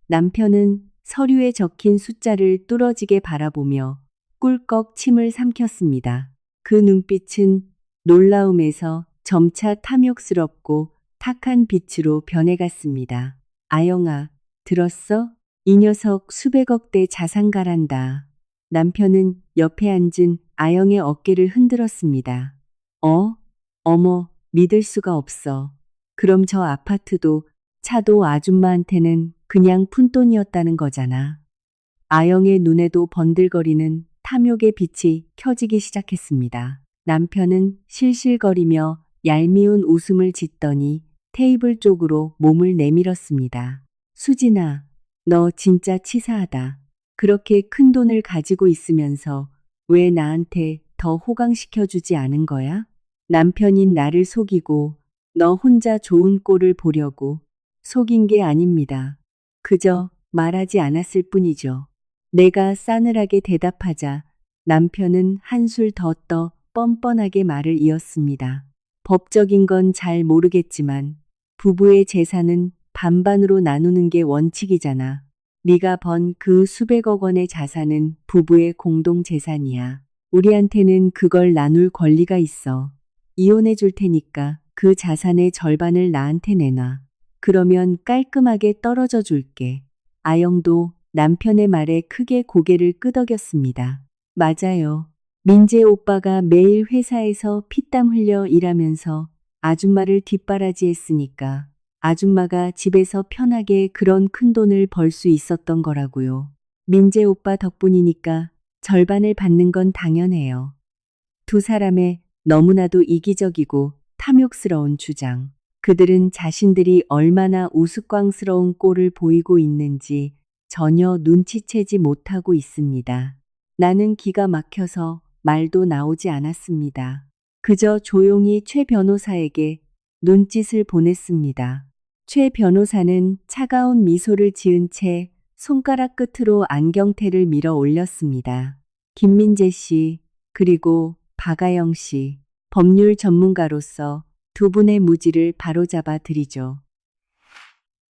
남편은 서류에 적힌 숫자를 뚫어지게 바라보며 꿀꺽 침을 삼켰습니다. 그 눈빛은 놀라움에서 점차 탐욕스럽고 탁한 빛으로 변해갔습니다. 아영아, 들었어? 이 녀석 수백억대 자산가란다. 남편은 옆에 앉은 아영의 어깨를 흔들었습니다. 어머, 믿을 수가 없어. 그럼 저 아파트도 차도 아줌마한테는 그냥 푼돈이었다는 거잖아. 아영의 눈에도 번들거리는 탐욕의 빛이 켜지기 시작했습니다. 남편은 실실거리며 얄미운 웃음을 짓더니 테이블 쪽으로 몸을 내밀었습니다. 수진아, 너 진짜 치사하다. 그렇게 큰 돈을 가지고 있으면서 왜 나한테 더 호강시켜주지 않은 거야? 남편인 나를 속이고 너 혼자 좋은 꼴을 보려고 속인 게 아닙니다. 그저 말하지 않았을 뿐이죠. 내가 싸늘하게 대답하자 남편은 한술 더 떠 뻔뻔하게 말을 이었습니다. 법적인 건 잘 모르겠지만 부부의 재산은 반반으로 나누는 게 원칙이잖아. 네가 번 그 수백억 원의 자산은 부부의 공동 재산이야. 우리한테는 그걸 나눌 권리가 있어. 이혼해 줄 테니까 그 자산의 절반을 나한테 내놔. 그러면 깔끔하게 떨어져 줄게. 아영도 남편의 말에 크게 고개를 끄덕였습니다. 맞아요. 민재 오빠가 매일 회사에서 피땀 흘려 일하면서 아줌마를 뒷바라지했으니까 아줌마가 집에서 편하게 그런 큰 돈을 벌 수 있었던 거라고요. 민재 오빠 덕분이니까 절반을 받는 건 당연해요. 두 사람의 너무나도 이기적이고 탐욕스러운 주장. 그들은 자신들이 얼마나 우스꽝스러운 꼴을 보이고 있는지 전혀 눈치채지 못하고 있습니다. 나는 기가 막혀서 말도 나오지 않았습니다. 그저 조용히 최 변호사에게 눈짓을 보냈습니다. 최 변호사는 차가운 미소를 지은 채 손가락 끝으로 안경테를 밀어 올렸습니다. 김민재 씨, 그리고 박아영 씨, 법률 전문가로서 두 분의 무지를 바로잡아 드리죠.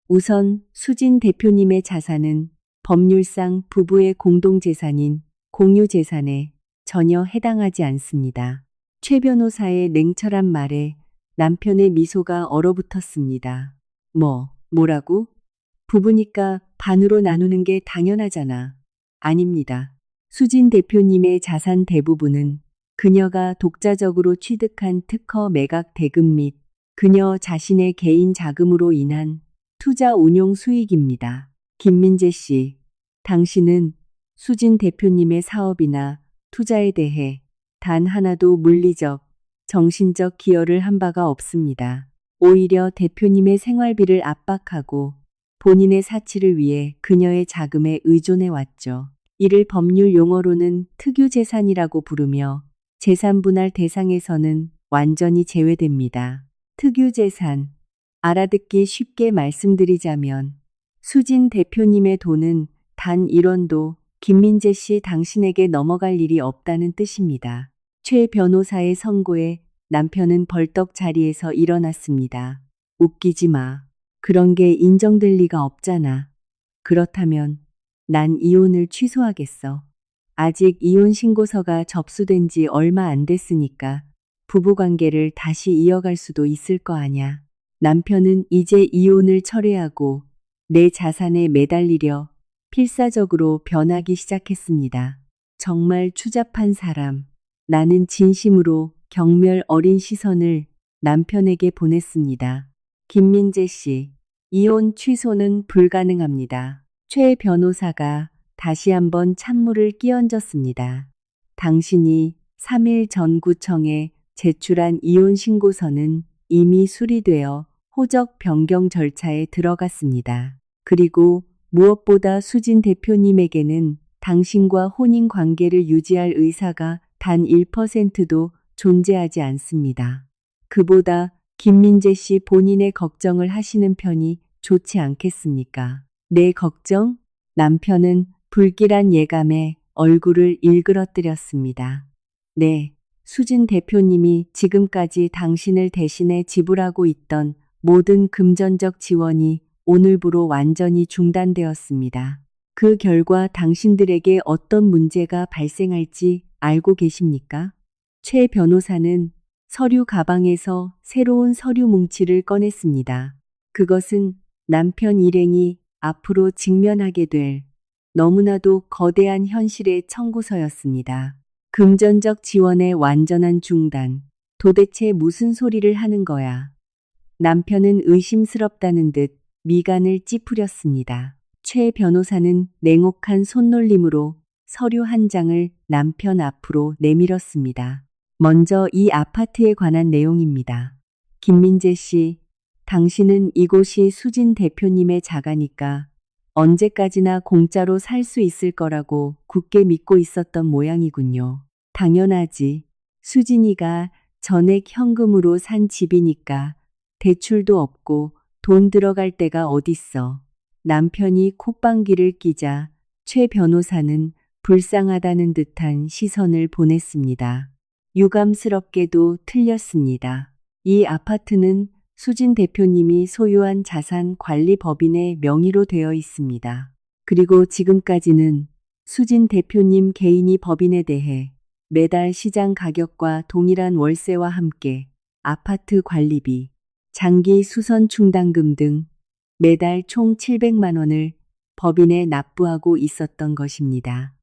우선 수진 대표님의 자산은 법률상 부부의 공동재산인 공유재산에 전혀 해당하지 않습니다. 최 변호사의 냉철한 말에 남편의 미소가 얼어붙었습니다. 뭐라고? 부부니까 반으로 나누는 게 당연하잖아. 아닙니다. 수진 대표님의 자산 대부분은 그녀가 독자적으로 취득한 특허 매각 대금 및 그녀 자신의 개인 자금으로 인한 투자 운용 수익입니다. 김민재 씨, 당신은 수진 대표님의 사업이나 투자에 대해 단 하나도 물리적, 정신적 기여를 한 바가 없습니다. 오히려 대표님의 생활비를 압박하고 본인의 사치를 위해 그녀의 자금에 의존해 왔죠. 이를 법률 용어로는 특유재산이라고 부르며 재산분할 대상에서는 완전히 제외됩니다. 특유재산. 알아듣기 쉽게 말씀드리자면 수진 대표님의 돈은 단 1원도 김민재 씨 당신에게 넘어갈 일이 없다는 뜻입니다. 최 변호사의 선고에 남편은 벌떡 자리에서 일어났습니다. 웃기지 마. 그런 게 인정될 리가 없잖아. 그렇다면 난 이혼을 취소하겠어. 아직 이혼 신고서가 접수된 지 얼마 안 됐으니까 부부관계를 다시 이어갈 수도 있을 거 아냐. 남편은 이제 이혼을 철회하고 내 자산에 매달리려 필사적으로 변하기 시작했습니다. 정말 추잡한 사람. 나는 진심으로 경멸 어린 시선을 남편에게 보냈습니다. 김민재 씨, 이혼 취소는 불가능합니다. 최 변호사가 다시 한번 찬물을 끼얹었습니다. 당신이 3일 전 구청에 제출한 이혼 신고서는 이미 수리되어 호적 변경 절차에 들어갔습니다. 그리고 무엇보다 수진 대표님에게는 당신과 혼인 관계를 유지할 의사가 단 1%도 존재하지 않습니다. 그보다 김민재 씨 본인의 걱정을 하시는 편이 좋지 않겠습니까? 내 걱정? 남편은 불길한 예감에 얼굴을 일그러뜨렸습니다. 네, 수진 대표님이 지금까지 당신을 대신해 지불하고 있던 모든 금전적 지원이 오늘부로 완전히 중단되었습니다. 그 결과 당신들에게 어떤 문제가 발생할지 알고 계십니까? 최 변호사는 서류 가방에서 새로운 서류 뭉치를 꺼냈습니다. 그것은 남편 일행이 앞으로 직면하게 될 너무나도 거대한 현실의 청구서였습니다. 금전적 지원의 완전한 중단. 도대체 무슨 소리를 하는 거야? 남편은 의심스럽다는 듯 미간을 찌푸렸습니다. 최 변호사는 냉혹한 손놀림으로 서류 한 장을 남편 앞으로 내밀었습니다. 먼저 이 아파트에 관한 내용입니다. 김민재 씨, 당신은 이곳이 수진 대표님의 자가니까 언제까지나 공짜로 살 수 있을 거라고 굳게 믿고 있었던 모양이군요. 당연하지. 수진이가 전액 현금으로 산 집이니까 대출도 없고 돈 들어갈 데가 어딨어. 남편이 콧방귀를 뀌자 최 변호사는 불쌍하다는 듯한 시선을 보냈습니다. 유감스럽게도 틀렸습니다. 이 아파트는 수진 대표님이 소유한 자산 관리 법인의 명의로 되어 있습니다. 그리고 지금까지는 수진 대표님 개인이 법인에 대해 매달 시장 가격과 동일한 월세와 함께 아파트 관리비, 장기 수선 충당금 등 매달 총 700만 원을 법인에 납부하고 있었던 것입니다.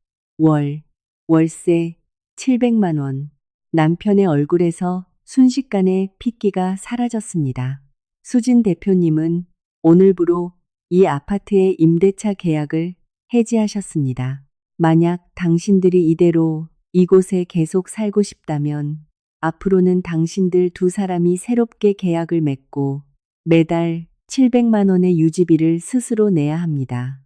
월세 700만 원. 남편의 얼굴에서 순식간에 핏기가 사라졌습니다. 수진 대표님은 오늘부로 이 아파트의 임대차 계약을 해지하셨습니다. 만약 당신들이 이대로 이곳에 계속 살고 싶다면 앞으로는 당신들 두 사람이 새롭게 계약을 맺고 매달 700만 원의 유지비를 스스로 내야 합니다.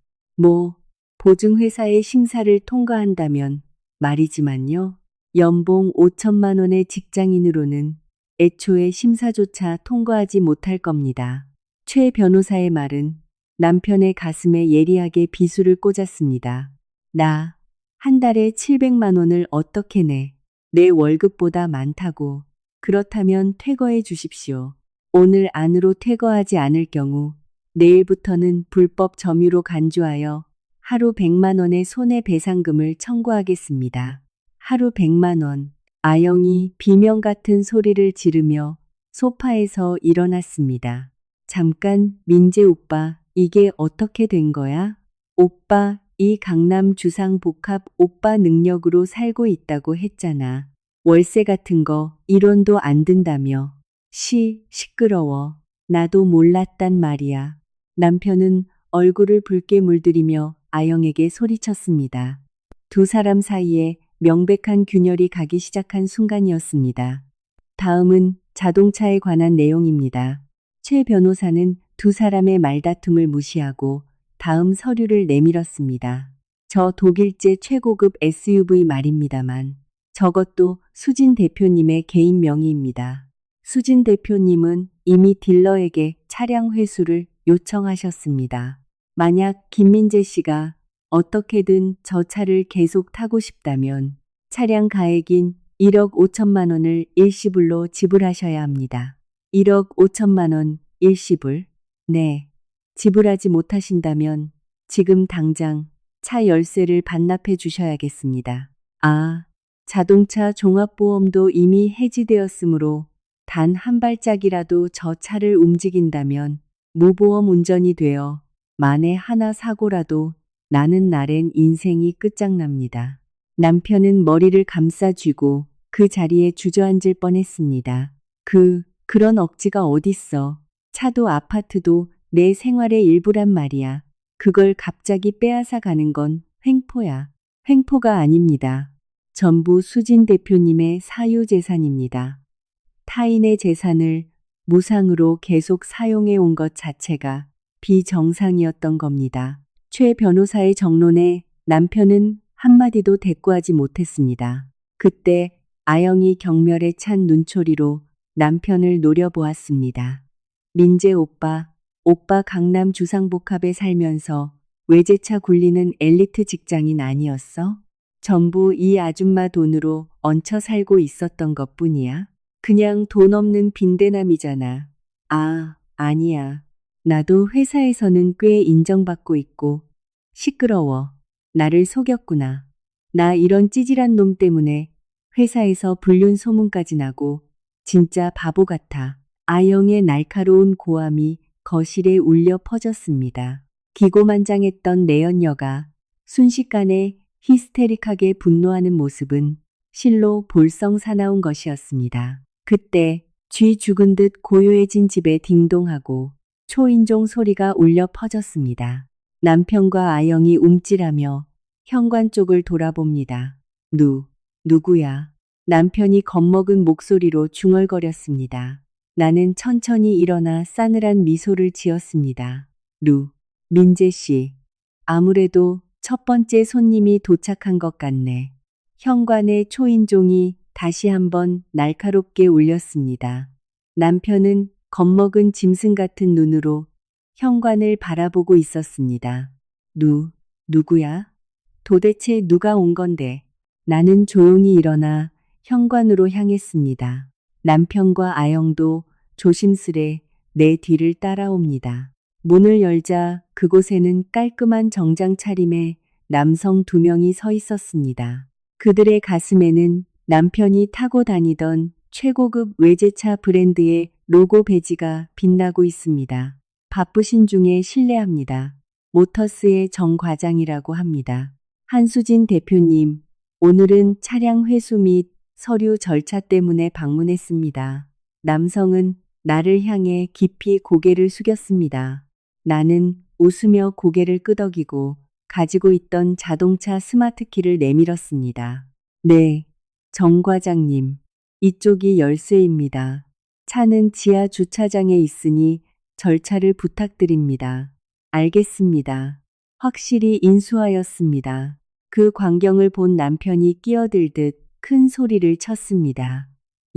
보증회사의 심사를 통과한다면 말이지만요. 연봉 5천만 원의 직장인으로는 애초에 심사조차 통과하지 못할 겁니다. 최 변호사의 말은 남편의 가슴에 예리하게 비수를 꽂았습니다. 나 한 달에 700만 원을 어떻게 내? 내 월급보다 많다고. 그렇다면 퇴거해 주십시오. 오늘 안으로 퇴거하지 않을 경우 내일부터는 불법 점유로 간주하여 하루 100만 원의 손해배상금을 청구하겠습니다. 하루 100만 원. 아영이 비명 같은 소리를 지르며 소파에서 일어났습니다. 잠깐, 민재 오빠, 이게 어떻게 된 거야? 오빠, 이 강남 주상복합 오빠 능력으로 살고 있다고 했잖아. 월세 같은 거 1원도 안 든다며. 시끄러워. 나도 몰랐단 말이야. 남편은 얼굴을 붉게 물들이며 아영에게 소리쳤습니다. 두 사람 사이에 명백한 균열이 가기 시작한 순간이었습니다. 다음은 자동차에 관한 내용입니다. 최 변호사는 두 사람의 말다툼을 무시하고 다음 서류를 내밀었습니다. 저 독일제 최고급 SUV 말입니다만 저것도 수진 대표님의 개인 명의입니다. 수진 대표님은 이미 딜러에게 차량 회수를 요청하셨습니다. 만약 김민재 씨가 어떻게든 저 차를 계속 타고 싶다면 차량 가액인 1억 5천만 원을 일시불로 지불하셔야 합니다. 1억 5천만 원 일시불? 네. 지불하지 못하신다면 지금 당장 차 열쇠를 반납해 주셔야겠습니다. 아, 자동차 종합보험도 이미 해지되었으므로 단 한 발짝이라도 저 차를 움직인다면 무보험 운전이 되어 만에 하나 사고라도 나는 날엔 인생이 끝장납니다. 남편은 머리를 감싸쥐고 그 자리에 주저앉을 뻔했습니다. 그런 억지가 어딨어. 차도 아파트도 내 생활의 일부란 말이야. 그걸 갑자기 빼앗아 가는 건 횡포야. 횡포가 아닙니다. 전부 수진 대표님의 사유재산입니다. 타인의 재산을 무상으로 계속 사용해 온 것 자체가 비정상이었던 겁니다. 최 변호사의 정론에 남편은 한마디도 대꾸하지 못했습니다. 그때 아영이 경멸에 찬 눈초리로 남편을 노려보았습니다. 민재 오빠 강남 주상복합에 살면서 외제차 굴리는 엘리트 직장인 아니었어? 전부 이 아줌마 돈으로 얹혀 살고 있었던 것뿐이야? 그냥 돈 없는 빈대남이잖아. 아, 아니야. 나도 회사에서는 꽤 인정받고 있고 시끄러워. 나를 속였구나. 나 이런 찌질한 놈 때문에 회사에서 불륜 소문까지 나고 진짜 바보 같아. 아영의 날카로운 고함이 거실에 울려 퍼졌습니다. 기고만장했던 내연녀가 순식간에 히스테릭하게 분노하는 모습은 실로 볼썽 사나운 것이었습니다. 그때 쥐 죽은 듯 고요해진 집에 딩동하고 초인종 소리가 울려 퍼졌습니다. 남편과 아영이 움찔하며 현관 쪽을 돌아봅니다. 누구야? 남편이 겁먹은 목소리로 중얼거렸습니다. 나는 천천히 일어나 싸늘한 미소를 지었습니다. 민재 씨. 아무래도 첫 번째 손님이 도착한 것 같네. 현관의 초인종이 다시 한번 날카롭게 울렸습니다. 남편은 겁먹은 짐승 같은 눈으로 현관을 바라보고 있었습니다. 누구야? 도대체 누가 온 건데? 나는 조용히 일어나 현관으로 향했습니다. 남편과 아영도 조심스레 내 뒤를 따라옵니다. 문을 열자 그곳에는 깔끔한 정장 차림의 남성 두 명이 서 있었습니다. 그들의 가슴에는 남편이 타고 다니던 최고급 외제차 브랜드의 로고 배지가 빛나고 있습니다. 바쁘신 중에 실례합니다. 모터스의 정 과장이라고 합니다. 한수진 대표님, 오늘은 차량 회수 및 서류 절차 때문에 방문했습니다. 남성은 나를 향해 깊이 고개를 숙였습니다. 나는 웃으며 고개를 끄덕이고 가지고 있던 자동차 스마트키를 내밀었습니다. 네, 정 과장님. 이쪽이 열쇠입니다. 차는 지하 주차장에 있으니 절차를 부탁드립니다. 알겠습니다. 확실히 인수하였습니다. 그 광경을 본 남편이 끼어들듯 큰 소리를 쳤습니다.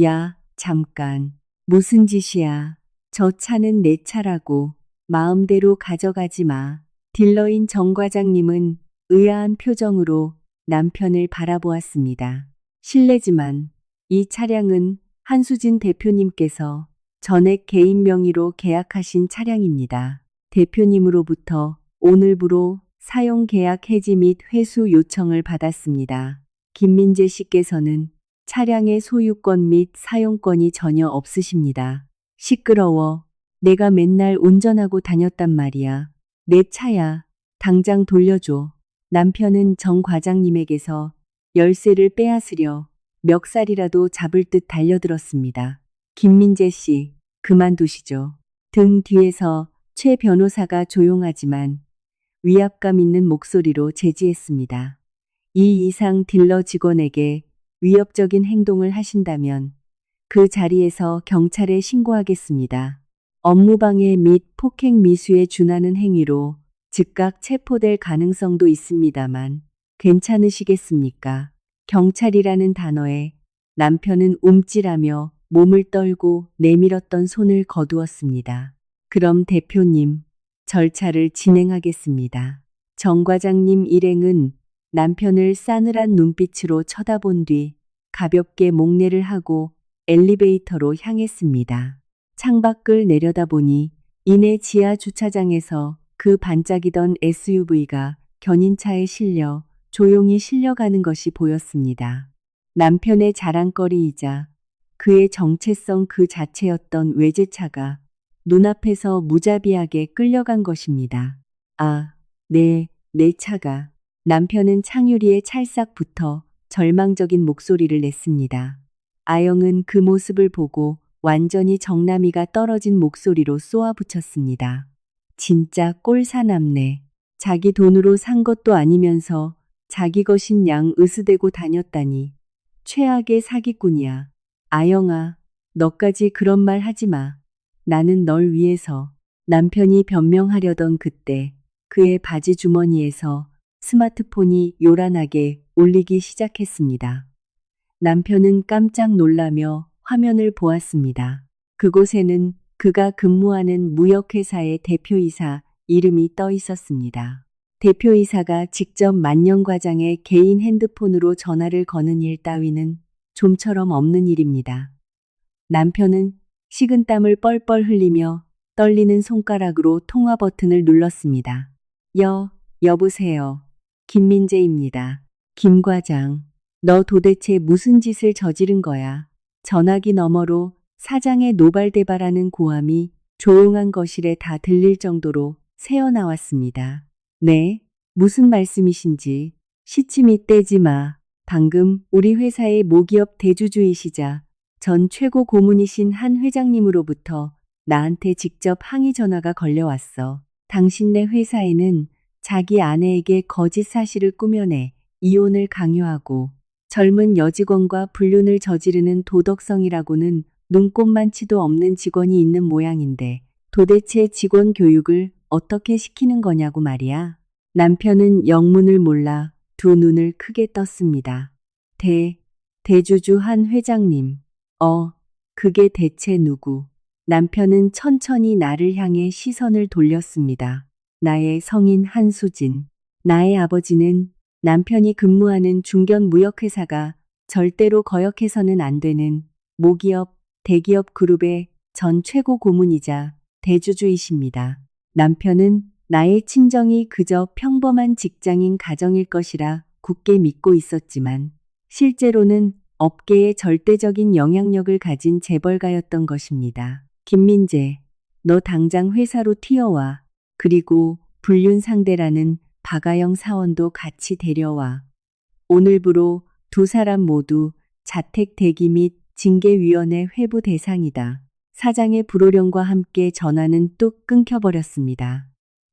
야, 잠깐. 무슨 짓이야. 저 차는 내 차라고. 마음대로 가져가지 마. 딜러인 정 과장님은 의아한 표정으로 남편을 바라보았습니다. 실례지만 이 차량은 한수진 대표님께서 전액 개인 명의로 계약하신 차량입니다. 대표님으로부터 오늘부로 사용 계약 해지 및 회수 요청을 받았습니다. 김민재 씨께서는 차량의 소유권 및 사용권이 전혀 없으십니다. 시끄러워. 내가 맨날 운전하고 다녔단 말이야. 내 차야. 당장 돌려줘. 남편은 정 과장님에게서 열쇠를 빼앗으려 멱살이라도 잡을 듯 달려들었습니다. 김민재 씨, 그만두시죠. 등 뒤에서 최 변호사가 조용하지만 위압감 있는 목소리로 제지했습니다. 이 이상 딜러 직원에게 위협적인 행동을 하신다면 그 자리에서 경찰에 신고하겠습니다. 업무방해 및 폭행 미수에 준하는 행위로 즉각 체포될 가능성도 있습니다만 괜찮으시겠습니까? 경찰이라는 단어에 남편은 움찔하며 몸을 떨고 내밀었던 손을 거두었습니다. 그럼 대표님, 절차를 진행하겠습니다. 정 과장님 일행은 남편을 싸늘한 눈빛으로 쳐다본 뒤 가볍게 목례를 하고 엘리베이터로 향했습니다. 창밖을 내려다보니 이내 지하 주차장에서 그 반짝이던 SUV가 견인차에 실려 조용히 실려가는 것이 보였습니다. 남편의 자랑거리이자 그의 정체성 그 자체였던 외제차가 눈앞에서 무자비하게 끌려간 것입니다. 아, 내 차가. 남편은 창유리에 찰싹 붙어 절망적인 목소리를 냈습니다. 아영은 그 모습을 보고 완전히 정나미가 떨어진 목소리로 쏘아붙였습니다. 진짜 꼴사납네. 자기 돈으로 산 것도 아니면서 자기 것인 양 으스대고 다녔다니. 최악의 사기꾼이야. 아영아, 너까지 그런 말 하지 마. 나는 널 위해서. 남편이 변명하려던 그때 그의 바지 주머니에서 스마트폰이 요란하게 울리기 시작했습니다. 남편은 깜짝 놀라며 화면을 보았습니다. 그곳에는 그가 근무하는 무역회사의 대표이사 이름이 떠 있었습니다. 대표이사가 직접 만년 과장의 개인 핸드폰으로 전화를 거는 일 따위는 좀처럼 없는 일입니다. 남편은 식은땀을 뻘뻘 흘리며 떨리는 손가락으로 통화 버튼을 눌렀습니다. 여보세요. 김민재입니다. 김 과장, 너 도대체 무슨 짓을 저지른 거야? 전화기 너머로 사장의 노발대발하는 고함이 조용한 거실에 다 들릴 정도로 새어나왔습니다. 네, 무슨 말씀이신지. 시치미 떼지 마. 방금 우리 회사의 모기업 대주주이시자 전 최고 고문이신 한 회장님으로부터 나한테 직접 항의 전화가 걸려왔어. 당신네 회사에는 자기 아내에게 거짓 사실을 꾸며내 이혼을 강요하고 젊은 여직원과 불륜을 저지르는 도덕성이라고는 눈꼽만치도 없는 직원이 있는 모양인데 도대체 직원 교육을 어떻게 시키는 거냐고 말이야. 남편은 영문을 몰라 두 눈을 크게 떴습니다. 대주주 한 회장님. 그게 대체 누구? 남편은 천천히 나를 향해 시선을 돌렸습니다. 나의 성인 한수진. 나의 아버지는 남편이 근무하는 중견 무역회사가 절대로 거역해서는 안 되는 모기업, 대기업 그룹의 전 최고 고문이자 대주주이십니다. 남편은 나의 친정이 그저 평범한 직장인 가정일 것이라 굳게 믿고 있었지만 실제로는 업계의 절대적인 영향력을 가진 재벌가였던 것입니다. 김민재, 너 당장 회사로 튀어와. 그리고 불륜 상대라는 박아영 사원도 같이 데려와. 오늘부로 두 사람 모두 자택 대기 및 징계위원회 회부 대상이다. 사장의 불호령과 함께 전화는 뚝 끊겨버렸습니다.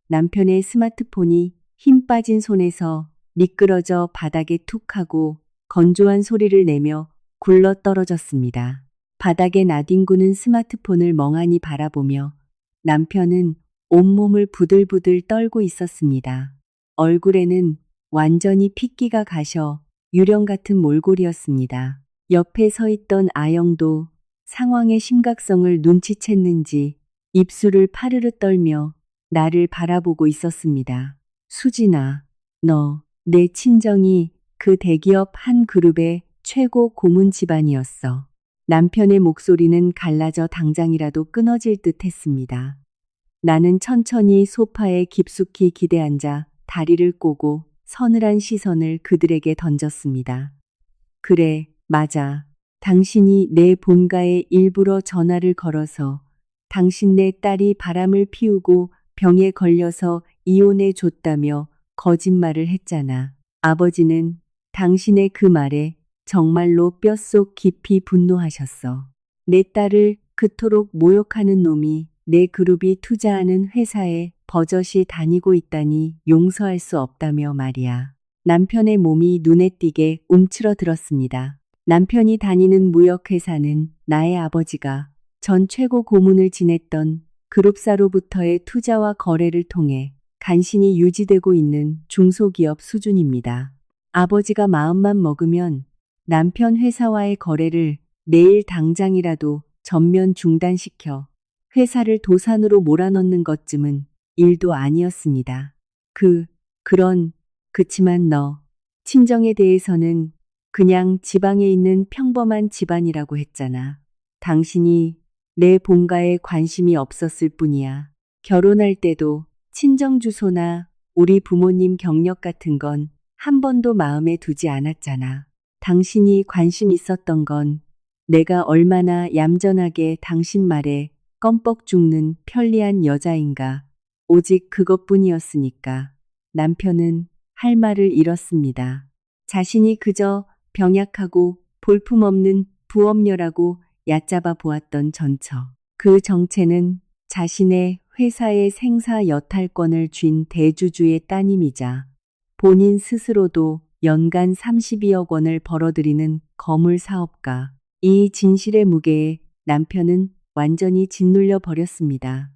남편의 스마트폰이 힘 빠진 손에서 미끄러져 바닥에 툭 하고 건조한 소리를 내며 굴러 떨어졌습니다. 바닥에 나뒹구는 스마트폰을 멍하니 바라보며 남편은 온몸을 부들부들 떨고 있었습니다. 얼굴에는 완전히 핏기가 가셔 유령 같은 몰골이었습니다. 옆에 서 있던 아영도 상황의 심각성을 눈치챘는지 입술을 파르르 떨며 나를 바라보고 있었습니다. 수진아, 너, 내 친정이 그 대기업 한 그룹의 최고 고문 집안이었어. 남편의 목소리는 갈라져 당장이라도 끊어질 듯 했습니다. 나는 천천히 소파에 깊숙이 기대앉아 다리를 꼬고 서늘한 시선을 그들에게 던졌습니다. 그래, 맞아. 당신이 내 본가에 일부러 전화를 걸어서 당신네 딸이 바람을 피우고 병에 걸려서 이혼해 줬다며 거짓말을 했잖아. 아버지는 당신의 그 말에 정말로 뼛속 깊이 분노하셨어. 내 딸을 그토록 모욕하는 놈이 내 그룹이 투자하는 회사에 버젓이 다니고 있다니 용서할 수 없다며 말이야. 남편의 몸이 눈에 띄게 움츠러들었습니다. 남편이 다니는 무역회사는 나의 아버지가 전 최고 고문을 지냈던 그룹사로부터의 투자와 거래를 통해 간신히 유지되고 있는 중소기업 수준입니다. 아버지가 마음만 먹으면 남편 회사와의 거래를 내일 당장이라도 전면 중단시켜 회사를 도산으로 몰아넣는 것쯤은 일도 아니었습니다. 그치만 친정에 대해서는 그냥 지방에 있는 평범한 집안이라고 했잖아. 당신이 내 본가에 관심이 없었을 뿐이야. 결혼할 때도 친정 주소나 우리 부모님 경력 같은 건 한 번도 마음에 두지 않았잖아. 당신이 관심 있었던 건 내가 얼마나 얌전하게 당신 말에 껌뻑 죽는 편리한 여자인가. 오직 그것뿐이었으니까. 남편은 할 말을 잃었습니다. 자신이 그저 병약하고 볼품없는 부업녀라고 얕잡아 보았던 전처. 그 정체는 자신의 회사의 생사 여탈권을 쥔 대주주의 따님이자 본인 스스로도 연간 32억 원을 벌어들이는 거물 사업가. 이 진실의 무게에 남편은 완전히 짓눌려 버렸습니다.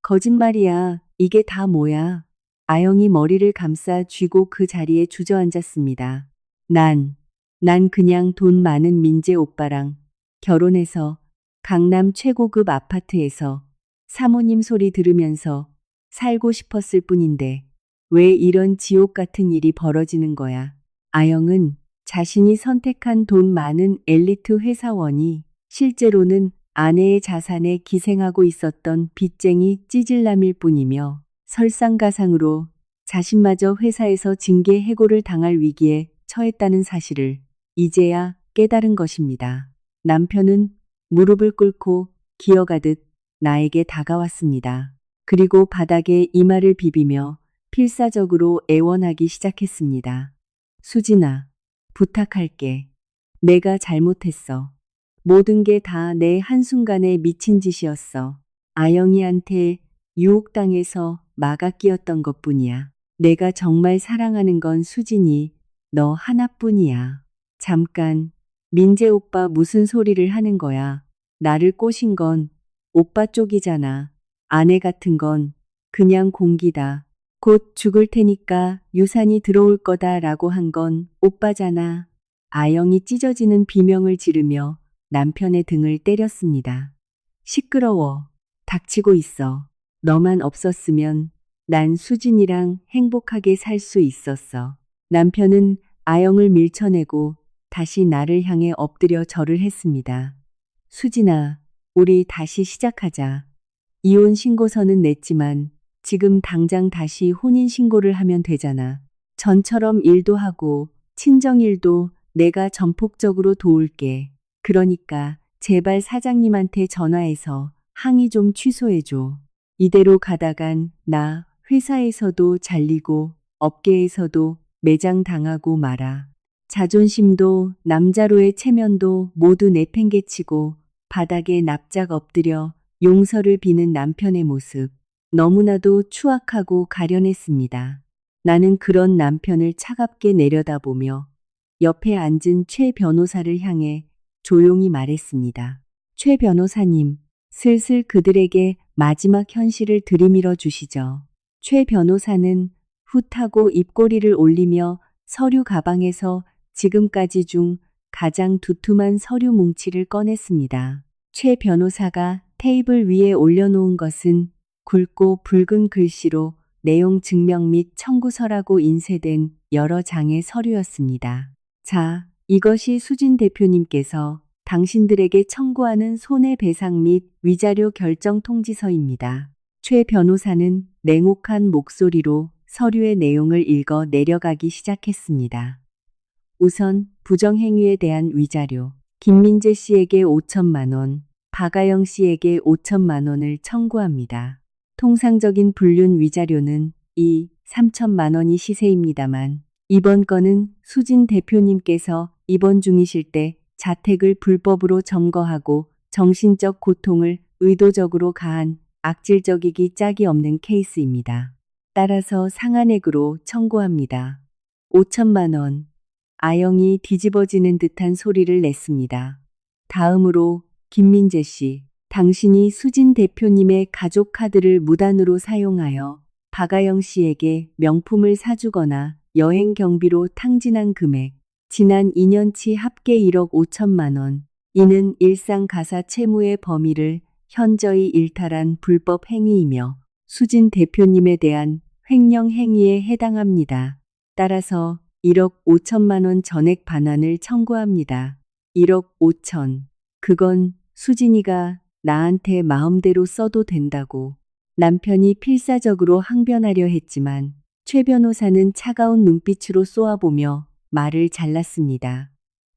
거짓말이야. 이게 다 뭐야? 아영이 머리를 감싸 쥐고 그 자리에 주저앉았습니다. 난 그냥 돈 많은 민재 오빠랑 결혼해서 강남 최고급 아파트에서 사모님 소리 들으면서 살고 싶었을 뿐인데 왜 이런 지옥 같은 일이 벌어지는 거야? 아영은 자신이 선택한 돈 많은 엘리트 회사원이 실제로는 아내의 자산에 기생하고 있었던 빚쟁이 찌질남일 뿐이며 설상가상으로 자신마저 회사에서 징계 해고를 당할 위기에 처했다는 사실을 이제야 깨달은 것입니다. 남편은 무릎을 꿇고 기어가듯 나에게 다가왔습니다. 그리고 바닥에 이마를 비비며 필사적으로 애원하기 시작했습니다. 수진아, 부탁할게. 내가 잘못했어. 모든 게 다 내 한순간에 미친 짓이었어. 아영이한테 유혹당해서 마가 끼었던 것뿐이야. 내가 정말 사랑하는 건 수진이 너 하나뿐이야. 잠깐, 민재 오빠 무슨 소리를 하는 거야? 나를 꼬신 건 오빠 쪽이잖아. 아내 같은 건 그냥 공기다. 곧 죽을 테니까 유산이 들어올 거다라고 한 건 오빠잖아. 아영이 찢어지는 비명을 지르며 남편의 등을 때렸습니다. 시끄러워. 닥치고 있어. 너만 없었으면 난 수진이랑 행복하게 살 수 있었어. 남편은 아영을 밀쳐내고 다시 나를 향해 엎드려 절을 했습니다. 수진아, 우리 다시 시작하자. 이혼 신고서는 냈지만 지금 당장 다시 혼인 신고를 하면 되잖아. 전처럼 일도 하고 친정 일도 내가 전폭적으로 도울게. 그러니까 제발 사장님한테 전화해서 항의 좀 취소해줘. 이대로 가다간 나 회사에서도 잘리고 업계에서도 매장당하고 말아. 자존심도 남자로의 체면도 모두 내팽개치고 바닥에 납작 엎드려 용서를 비는 남편의 모습. 너무나도 추악하고 가련했습니다. 나는 그런 남편을 차갑게 내려다보며 옆에 앉은 최 변호사를 향해 조용히 말했습니다. 최 변호사님, 슬슬 그들에게 마지막 현실을 들이밀어 주시죠. 최 변호사는 훗하고 입꼬리를 올리며 서류 가방에서 지금까지 중 가장 두툼한 서류 뭉치를 꺼냈습니다. 최 변호사가 테이블 위에 올려놓은 것은 굵고 붉은 글씨로 내용 증명 및 청구서라고 인쇄된 여러 장의 서류였습니다. 자, 이것이 수진 대표님께서 당신들에게 청구하는 손해배상 및 위자료 결정 통지서입니다. 최 변호사는 냉혹한 목소리로 서류의 내용을 읽어 내려가기 시작했습니다. 우선 부정행위에 대한 위자료, 김민재 씨에게 5천만 원, 박아영 씨에게 5천만 원을 청구합니다. 통상적인 불륜 위자료는 3천만 원이 시세입니다만 이번 건은 수진 대표님께서 입원 중이실 때 자택을 불법으로 점거하고 정신적 고통을 의도적으로 가한 악질적이기 짝이 없는 케이스입니다. 따라서 상한액으로 청구합니다. 5천만 원. 아영이 뒤집어지는 듯한 소리를 냈습니다. 다음으로 김민재 씨, 당신이 수진 대표님의 가족 카드를 무단으로 사용하여 박아영 씨에게 명품을 사주거나 여행 경비로 탕진한 금액, 지난 2년치 합계 1억 5천만 원. 이는 일상 가사 채무의 범위를 현저히 일탈한 불법 행위이며 수진 대표님에 대한 횡령 행위에 해당합니다. 따라서 1억 5천만 원 전액 반환을 청구합니다. 1억 5천. 그건 수진이가 나한테 마음대로 써도 된다고 남편이 필사적으로 항변하려 했지만 최 변호사는 차가운 눈빛으로 쏘아보며 말을 잘랐습니다.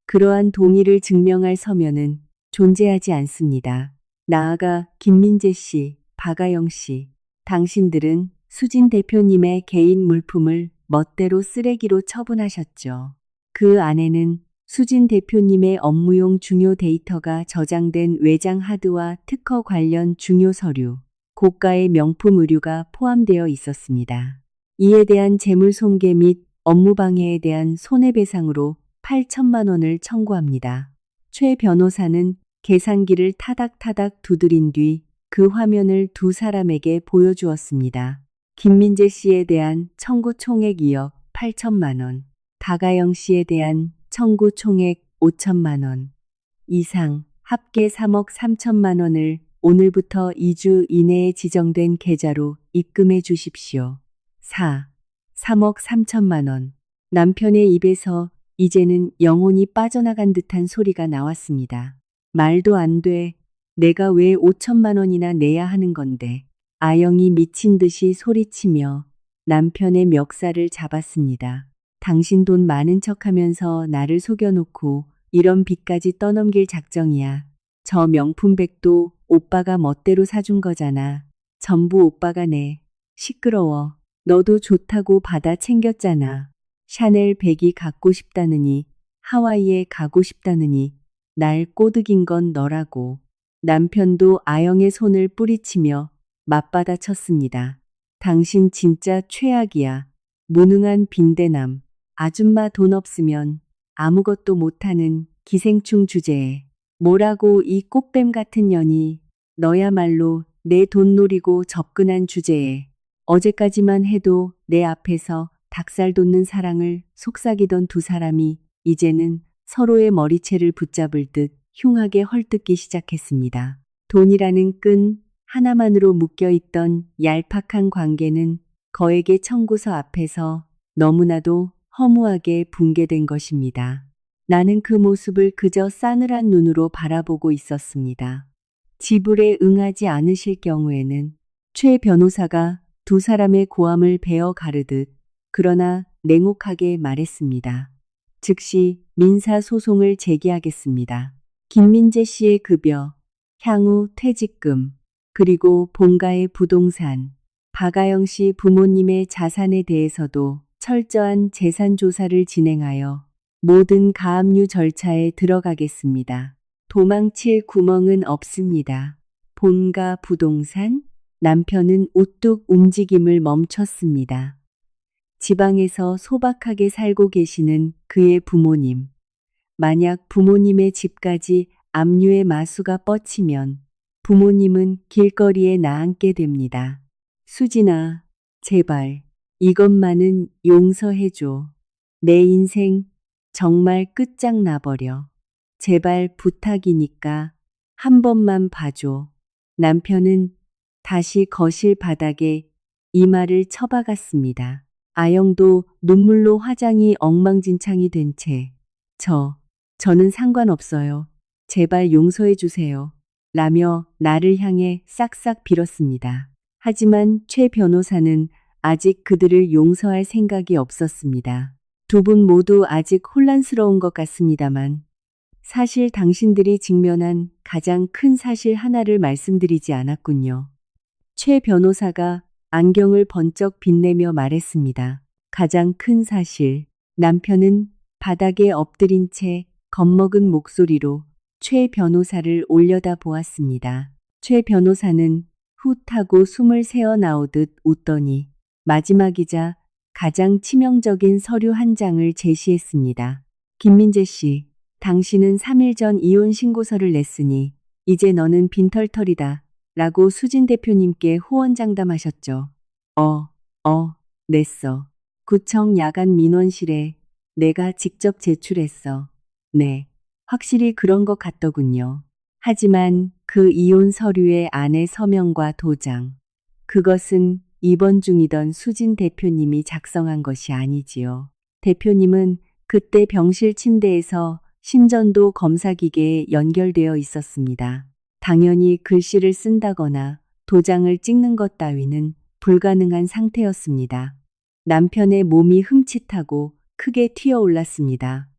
그러한 동의를 증명할 서면은 존재하지 않습니다. 나아가 김민재 씨, 박아영 씨, 당신들은 수진 대표님의 개인 물품을 멋대로 쓰레기로 처분하셨죠. 그 안에는 수진 대표님의 업무용 중요 데이터가 저장된 외장 하드와 특허 관련 중요 서류, 고가의 명품 의류가 포함되어 있었습니다. 이에 대한 재물 손괴 및 업무방해에 대한 손해배상으로 8천만 원을 청구합니다. 최 변호사는 계산기를 타닥타닥 두드린 뒤 그 화면을 두 사람에게 보여주었습니다. 김민재 씨에 대한 청구 총액 2억 8천만 원, 박아영 씨에 대한 청구 총액 5천만 원 이상 합계 3억 3천만 원을 오늘부터 2주 이내에 지정된 계좌로 입금해 주십시오. 4. 3억 3천만 원. 남편의 입에서 이제는 영혼이 빠져나간 듯한 소리가 나왔습니다. 말도 안 돼. 내가 왜 5천만 원이나 내야 하는 건데. 아영이 미친 듯이 소리치며 남편의 멱살을 잡았습니다. 당신 돈 많은 척하면서 나를 속여놓고 이런 빚까지 떠넘길 작정이야. 저 명품백도 오빠가 멋대로 사준 거잖아. 전부 오빠가 내. 시끄러워. 너도 좋다고 받아 챙겼잖아. 샤넬 백이 갖고 싶다느니 하와이에 가고 싶다느니 날 꼬드긴 건 너라고. 남편도 아영의 손을 뿌리치며 맞받아 쳤습니다. 당신 진짜 최악이야. 무능한 빈대남. 아줌마 돈 없으면 아무것도 못하는 기생충 주제에. 뭐라고 이 꽃뱀 같은 년이. 너야말로 내 돈 노리고 접근한 주제에. 어제까지만 해도 내 앞에서 닭살 돋는 사랑을 속삭이던 두 사람이 이제는 서로의 머리채를 붙잡을 듯 흉하게 헐뜯기 시작했습니다. 돈이라는 끈 하나만으로 묶여있던 얄팍한 관계는 거액의 청구서 앞에서 너무나도 허무하게 붕괴된 것입니다. 나는 그 모습을 그저 싸늘한 눈으로 바라보고 있었습니다. 지불에 응하지 않으실 경우에는 최 변호사가 두 사람의 고함을 베어 가르듯 그러나 냉혹하게 말했습니다. 즉시 민사소송을 제기하겠습니다. 김민재 씨의 급여, 향후 퇴직금, 그리고 본가의 부동산, 박아영 씨 부모님의 자산에 대해서도 철저한 재산 조사를 진행하여 모든 가압류 절차에 들어가겠습니다. 도망칠 구멍은 없습니다. 본가 부동산? 남편은 우뚝 움직임을 멈췄습니다. 지방에서 소박하게 살고 계시는 그의 부모님. 만약 부모님의 집까지 압류의 마수가 뻗치면 부모님은 길거리에 나앉게 됩니다. 수진아, 제발 이것만은 용서해줘. 내 인생 정말 끝장나버려. 제발 부탁이니까 한 번만 봐줘. 남편은 다시 거실 바닥에 이마를 쳐박았습니다. 아영도 눈물로 화장이 엉망진창이 된 채 저는 상관없어요. 제발 용서해 주세요. 라며 나를 향해 싹싹 빌었습니다. 하지만 최 변호사는 아직 그들을 용서할 생각이 없었습니다. 두 분 모두 아직 혼란스러운 것 같습니다만 사실 당신들이 직면한 가장 큰 사실 하나를 말씀드리지 않았군요. 최 변호사가 안경을 번쩍 빛내며 말했습니다. 가장 큰 사실. 남편은 바닥에 엎드린 채 겁먹은 목소리로 최 변호사를 올려다 보았습니다. 최 변호사는 훗 하고 숨을 새어 나오듯 웃더니 마지막이자 가장 치명적인 서류 한 장을 제시했습니다. 김민재 씨, 당신은 3일 전 이혼 신고서를 냈으니 이제 너는 빈털털이다 라고 수진 대표님께 호언장담하셨죠. 냈어. 구청 야간 민원실에 내가 직접 제출했어. 네, 확실히 그런 것 같더군요. 하지만 그 이혼 서류의 아내 서명과 도장, 그것은 입원 중이던 수진 대표님이 작성한 것이 아니지요. 대표님은 그때 병실 침대에서 심전도 검사기계에 연결되어 있었습니다. 당연히 글씨를 쓴다거나 도장을 찍는 것 따위는 불가능한 상태였습니다. 남편의 몸이 흠칫하고 크게 튀어올랐습니다.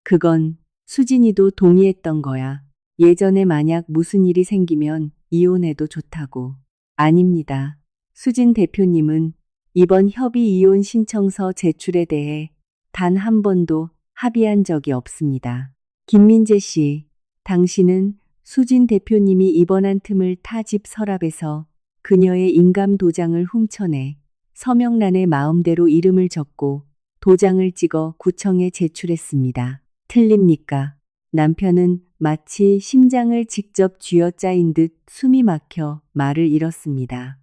그건 수진이도 동의했던 거야. 예전에 만약 무슨 일이 생기면 이혼해도 좋다고. 아닙니다. 수진 대표님은 이번 협의 이혼 신청서 제출에 대해 단 한 번도 합의한 적이 없습니다. 김민재 씨, 당신은 수진 대표님이 입원한 틈을 타 집 서랍에서 그녀의 인감 도장을 훔쳐내 서명란에 마음대로 이름을 적고 도장을 찍어 구청에 제출했습니다. 틀립니까? 남편은 마치 심장을 직접 쥐어짜인 듯 숨이 막혀 말을 잃었습니다.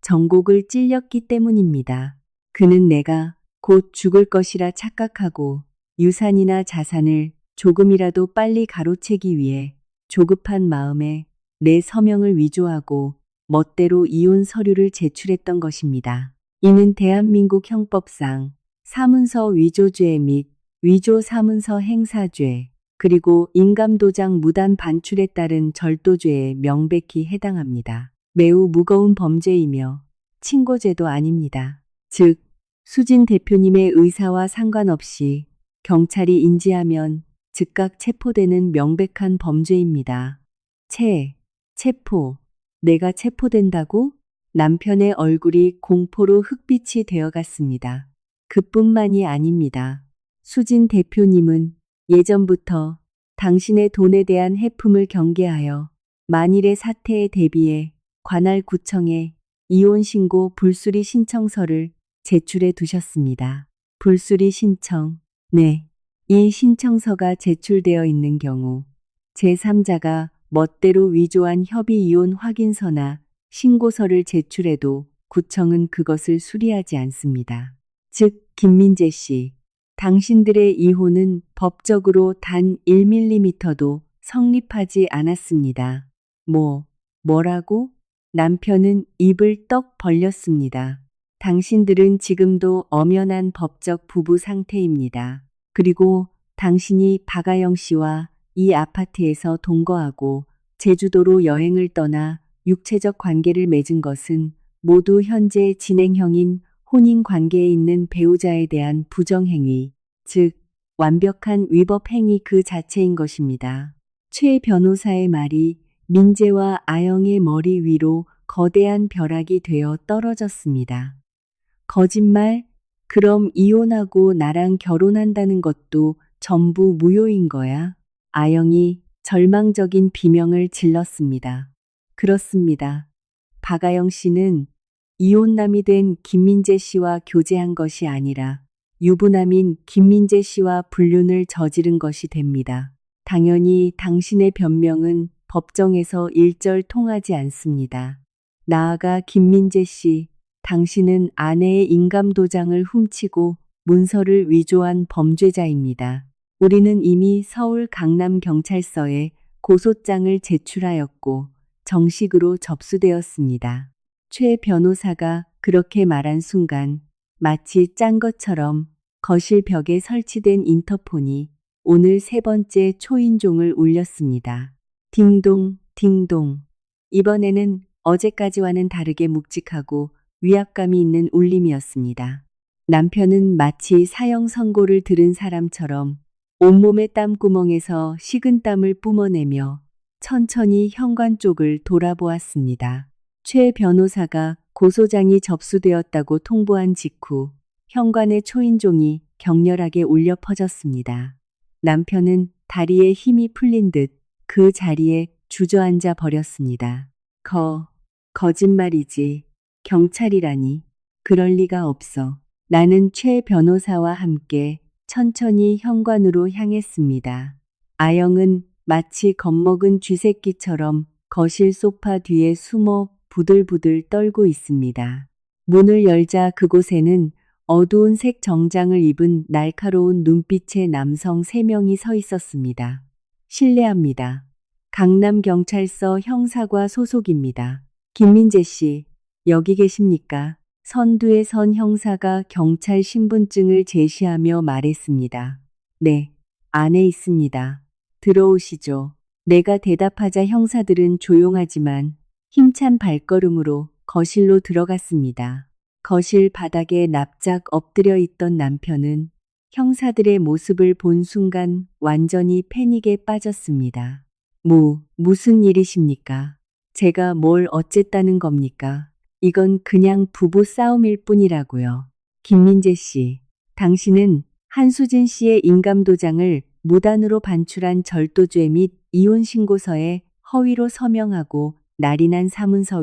정곡을 찔렸기 때문입니다. 그는 내가 곧 죽을 것이라 착각하고 유산이나 자산을 조금이라도 빨리 가로채기 위해 조급한 마음에 내 서명을 위조하고 멋대로 이혼 서류를 제출했던 것입니다. 이는 대한민국 형법상 사문서 위조죄 및 위조 사문서 행사죄, 그리고 인감도장 무단 반출에 따른 절도죄에 명백히 해당합니다. 매우 무거운 범죄이며 친고죄도 아닙니다. 즉, 수진 대표님의 의사와 상관없이 경찰이 인지하면 즉각 체포되는 명백한 범죄입니다. 체포. 내가 체포된다고? 남편의 얼굴이 공포로 흑빛이 되어갔습니다. 그뿐만이 아닙니다. 수진 대표님은 예전부터 당신의 돈에 대한 해품을 경계하여 만일의 사태에 대비해 관할 구청에 이혼 신고 불수리 신청서를 제출해 두셨습니다. 불수리 신청. 네. 이 신청서가 제출되어 있는 경우 제3자가 멋대로 위조한 협의 이혼 확인서나 신고서를 제출해도 구청은 그것을 수리하지 않습니다. 즉, 김민재 씨, 당신들의 이혼은 법적으로 단 1mm도 성립하지 않았습니다. 뭐라고? 남편은 입을 떡 벌렸습니다. 당신들은 지금도 엄연한 법적 부부 상태입니다. 그리고 당신이 박아영 씨와 이 아파트에서 동거하고 제주도로 여행을 떠나 육체적 관계를 맺은 것은 모두 현재 진행형인 혼인 관계에 있는 배우자에 대한 부정행위, 즉 완벽한 위법 행위 그 자체인 것입니다. 최 변호사의 말이 민재와 아영의 머리 위로 거대한 벼락이 되어 떨어졌습니다. 거짓말? 그럼 이혼하고 나랑 결혼한다는 것도 전부 무효인 거야? 아영이 절망적인 비명을 질렀습니다. 그렇습니다. 박아영 씨는 이혼남이 된 김민재 씨와 교제한 것이 아니라 유부남인 김민재 씨와 불륜을 저지른 것이 됩니다. 당연히 당신의 변명은 법정에서 일절 통하지 않습니다. 나아가 김민재 씨, 당신은 아내의 인감도장을 훔치고 문서를 위조한 범죄자입니다. 우리는 이미 서울 강남경찰서에 고소장을 제출하였고 정식으로 접수되었습니다. 최 변호사가 그렇게 말한 순간 마치 짠 것처럼 거실 벽에 설치된 인터폰이 오늘 세 번째 초인종을 울렸습니다. 딩동, 딩동. 이번에는 어제까지와는 다르게 묵직하고 위압감이 있는 울림이었습니다. 남편은 마치 사형 선고를 들은 사람처럼 온몸의 땀구멍에서 식은땀을 뿜어내며 천천히 현관 쪽을 돌아보았습니다. 최 변호사가 고소장이 접수되었다고 통보한 직후 현관의 초인종이 격렬하게 울려 퍼졌습니다. 남편은 다리에 힘이 풀린 듯 그 자리에 주저앉아 버렸습니다. 거짓말이지. 경찰이라니. 그럴 리가 없어. 나는 최 변호사와 함께 천천히 현관으로 향했습니다. 아영은 마치 겁먹은 쥐새끼처럼 거실 소파 뒤에 숨어 부들부들 떨고 있습니다. 문을 열자 그곳에는 어두운 색 정장을 입은 날카로운 눈빛의 남성 3명이 서 있었습니다. 실례합니다. 강남경찰서 형사과 소속입니다. 김민재 씨, 여기 계십니까? 선두의 선 형사가 경찰 신분증을 제시하며 말했습니다. 네, 안에 있습니다. 들어오시죠. 내가 대답하자 형사들은 조용하지만 힘찬 발걸음으로 거실로 들어갔습니다. 거실 바닥에 납작 엎드려 있던 남편은 형사들의 모습을 본 순간 완전히 패닉에 빠졌습니다. 무슨 일이십니까? 제가 뭘 어쨌다는 겁니까? 이건 그냥 부부 싸움일 뿐이라고요. 김민재 씨, 당신은 한수진 씨의 인감도장을 무단으로 반출한 절도죄 및 이혼신고서에 허위로 서명하고 날인한 사문서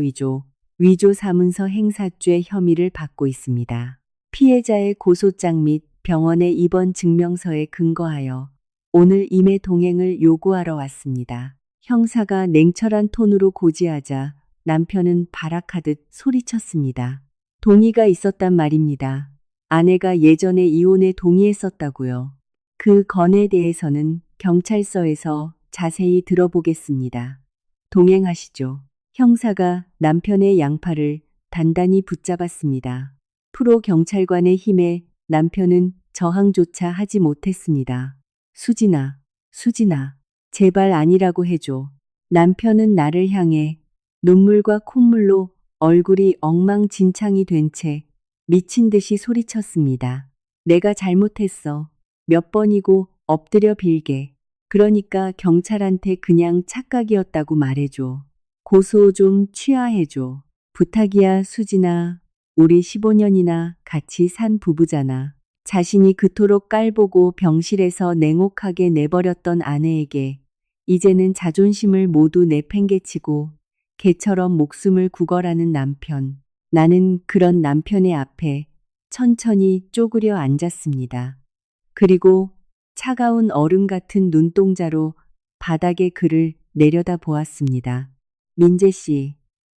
위조 사문서 행사죄 혐의를 받고 있습니다. 피해자의 고소장 및 병원의 입원 증명서에 근거하여 오늘 임의 동행을 요구하러 왔습니다. 형사가 냉철한 톤으로 고지하자 남편은 발악하듯 소리쳤습니다. 동의가 있었단 말입니다. 아내가 예전에 이혼에 동의했었다고요. 그 건에 대해서는 경찰서에서 자세히 들어보겠습니다. 동행하시죠. 형사가 남편의 양팔을 단단히 붙잡았습니다. 프로 경찰관의 힘에 남편은 저항조차 하지 못했습니다. 수진아, 제발 아니라고 해줘. 남편은 나를 향해 눈물과 콧물로 얼굴이 엉망진창이 된 채 미친 듯이 소리쳤습니다. 내가 잘못했어. 몇 번이고 엎드려 빌게. 그러니까 경찰한테 그냥 착각이었다고 말해줘. 고소 좀 취하해줘. 부탁이야, 수진아. 우리 15년이나 같이 산 부부잖아. 자신이 그토록 깔보고 병실에서 냉혹하게 내버렸던 아내에게 이제는 자존심을 모두 내팽개치고 개처럼 목숨을 구걸하는 남편. 나는 그런 남편의 앞에 천천히 쪼그려 앉았습니다. 그리고 차가운 얼음 같은 눈동자로 바닥에 그를 내려다 보았습니다. 민재 씨,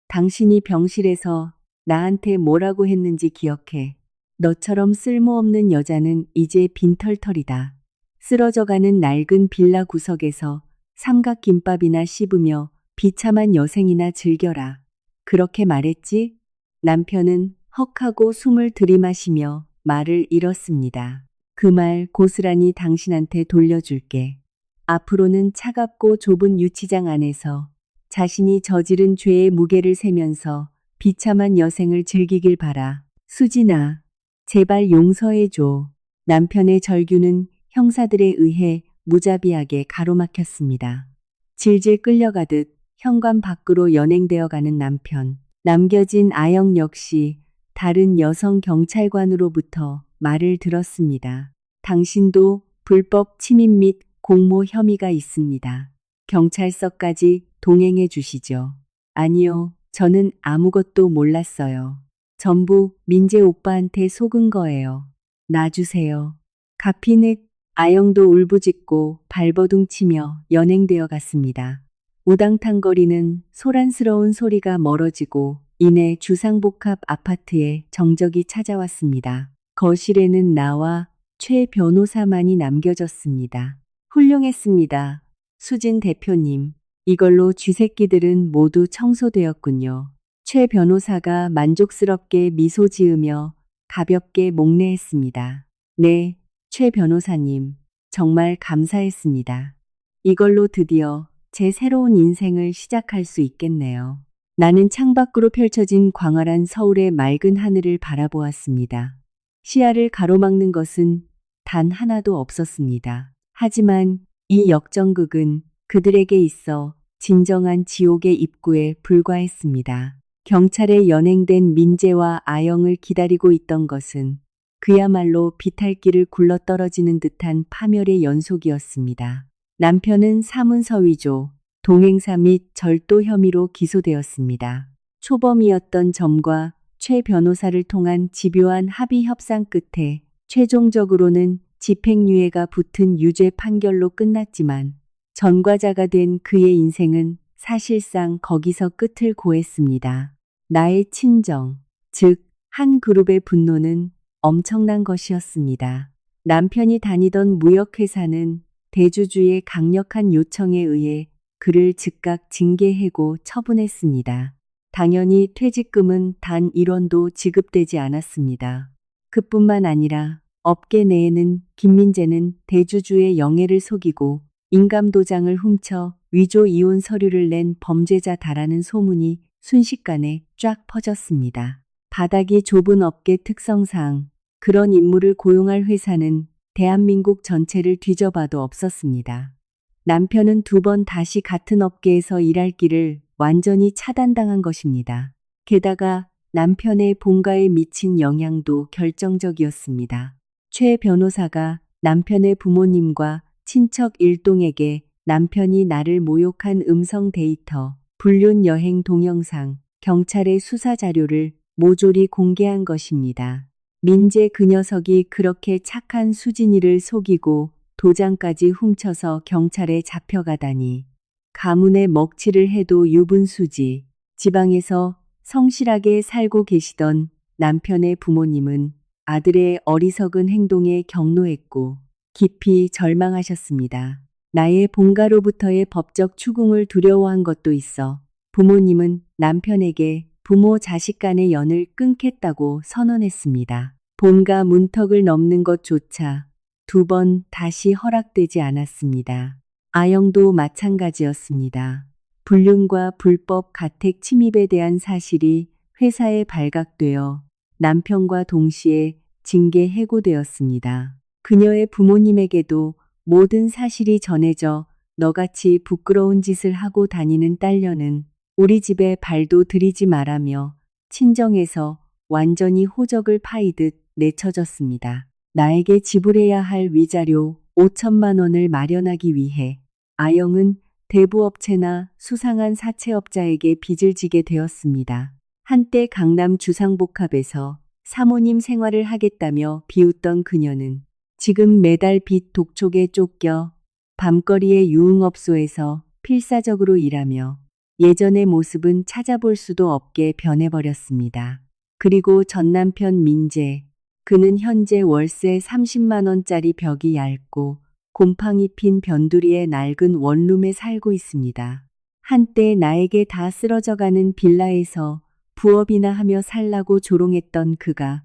당신이 병실에서 나한테 뭐라고 했는지 기억해. 너처럼 쓸모없는 여자는 이제 빈털털이다. 쓰러져가는 낡은 빌라 구석에서 삼각김밥이나 씹으며 비참한 여생이나 즐겨라. 그렇게 말했지? 남편은 헉하고 숨을 들이마시며 말을 잃었습니다. 그 말 고스란히 당신한테 돌려줄게. 앞으로는 차갑고 좁은 유치장 안에서 자신이 저지른 죄의 무게를 세면서 비참한 여생을 즐기길 바라. 수진아, 제발 용서해줘. 남편의 절규는 형사들에 의해 무자비하게 가로막혔습니다. 질질 끌려가듯 현관 밖으로 연행되어 가는 남편. 남겨진 아영 역시 다른 여성 경찰관으로부터 말을 들었습니다. 당신도 불법 침입 및 공모 혐의가 있습니다. 경찰서까지 동행해 주시죠. 아니요, 저는 아무것도 몰랐어요. 전부 민재 오빠한테 속은 거예요. 놔주세요. 가피는 아영도 울부짖고 발버둥치며 연행되어 갔습니다. 우당탕거리는 소란스러운 소리가 멀어지고 이내 주상복합 아파트에 정적이 찾아왔습니다. 거실에는 나와 최 변호사만이 남겨졌습니다. 훌륭했습니다. 수진 대표님, 이걸로 쥐새끼들은 모두 청소되었군요. 최 변호사가 만족스럽게 미소 지으며 가볍게 목례했습니다. 네, 최 변호사님, 정말 감사했습니다. 이걸로 드디어 제 새로운 인생을 시작할 수 있겠네요. 나는 창밖으로 펼쳐진 광활한 서울의 맑은 하늘을 바라보았습니다. 시야를 가로막는 것은 단 하나도 없었습니다. 하지만 이 역전극은 그들에게 있어 진정한 지옥의 입구에 불과했습니다. 경찰에 연행된 민재와 아영을 기다리고 있던 것은 그야말로 비탈길을 굴러떨어지는 듯한 파멸의 연속이었습니다. 남편은 사문서 위조, 동행사 및 절도 혐의로 기소되었습니다. 초범이었던 점과 최 변호사를 통한 집요한 합의 협상 끝에 최종적으로는 집행유예가 붙은 유죄 판결로 끝났지만 전과자가 된 그의 인생은 사실상 거기서 끝을 고했습니다. 나의 친정, 즉, 한 그룹의 분노는 엄청난 것이었습니다. 남편이 다니던 무역회사는 대주주의 강력한 요청에 의해 그를 즉각 징계해고 처분했습니다. 당연히 퇴직금은 단 1원도 지급되지 않았습니다. 그뿐만 아니라 업계 내에는 김민재는 대주주의 영예를 속이고 인감도장을 훔쳐 위조 이혼 서류를 낸 범죄자다라는 소문이 순식간에 쫙 퍼졌습니다. 바닥이 좁은 업계 특성상 그런 인물을 고용할 회사는 대한민국 전체를 뒤져봐도 없었습니다. 남편은 2번 다시 같은 업계에서 일할 길을 완전히 차단당한 것입니다. 게다가 남편의 본가에 미친 영향도 결정적이었습니다. 최 변호사가 남편의 부모님과 친척 일동에게 남편이 나를 모욕한 음성 데이터, 불륜 여행 동영상, 경찰의 수사 자료를 모조리 공개한 것입니다. 민재 그 녀석이 그렇게 착한 수진이를 속이고 도장까지 훔쳐서 경찰에 잡혀가다니. 가문에 먹칠을 해도 유분수지. 지방에서 성실하게 살고 계시던 남편의 부모님은 아들의 어리석은 행동에 경노했고 깊이 절망하셨습니다. 나의 본가로부터의 법적 추궁을 두려워한 것도 있어 부모님은 남편에게 부모 자식 간의 연을 끊겠다고 선언했습니다. 본가 문턱을 넘는 것조차 2번 다시 허락되지 않았습니다. 아영도 마찬가지였습니다. 불륜과 불법 가택 침입에 대한 사실이 회사에 발각되어 남편과 동시에 징계 해고되었습니다. 그녀의 부모님에게도 모든 사실이 전해져 너같이 부끄러운 짓을 하고 다니는 딸녀는 우리 집에 발도 들이지 말라며 친정에서 완전히 호적을 파이듯 내쳐졌습니다. 나에게 지불해야 할 위자료 5천만 원을 마련하기 위해 아영은 대부업체나 수상한 사채업자에게 빚을 지게 되었습니다. 한때 강남 주상복합에서 사모님 생활을 하겠다며 비웃던 그녀는 지금 매달 빚 독촉에 쫓겨 밤거리의 유흥업소에서 필사적으로 일하며 예전의 모습은 찾아볼 수도 없게 변해버렸습니다. 그리고 전 남편 민재, 그는 현재 월세 30만 원짜리 벽이 얇고 곰팡이 핀 변두리의 낡은 원룸에 살고 있습니다. 한때 나에게 다 쓰러져가는 빌라에서 부업이나 하며 살라고 조롱했던 그가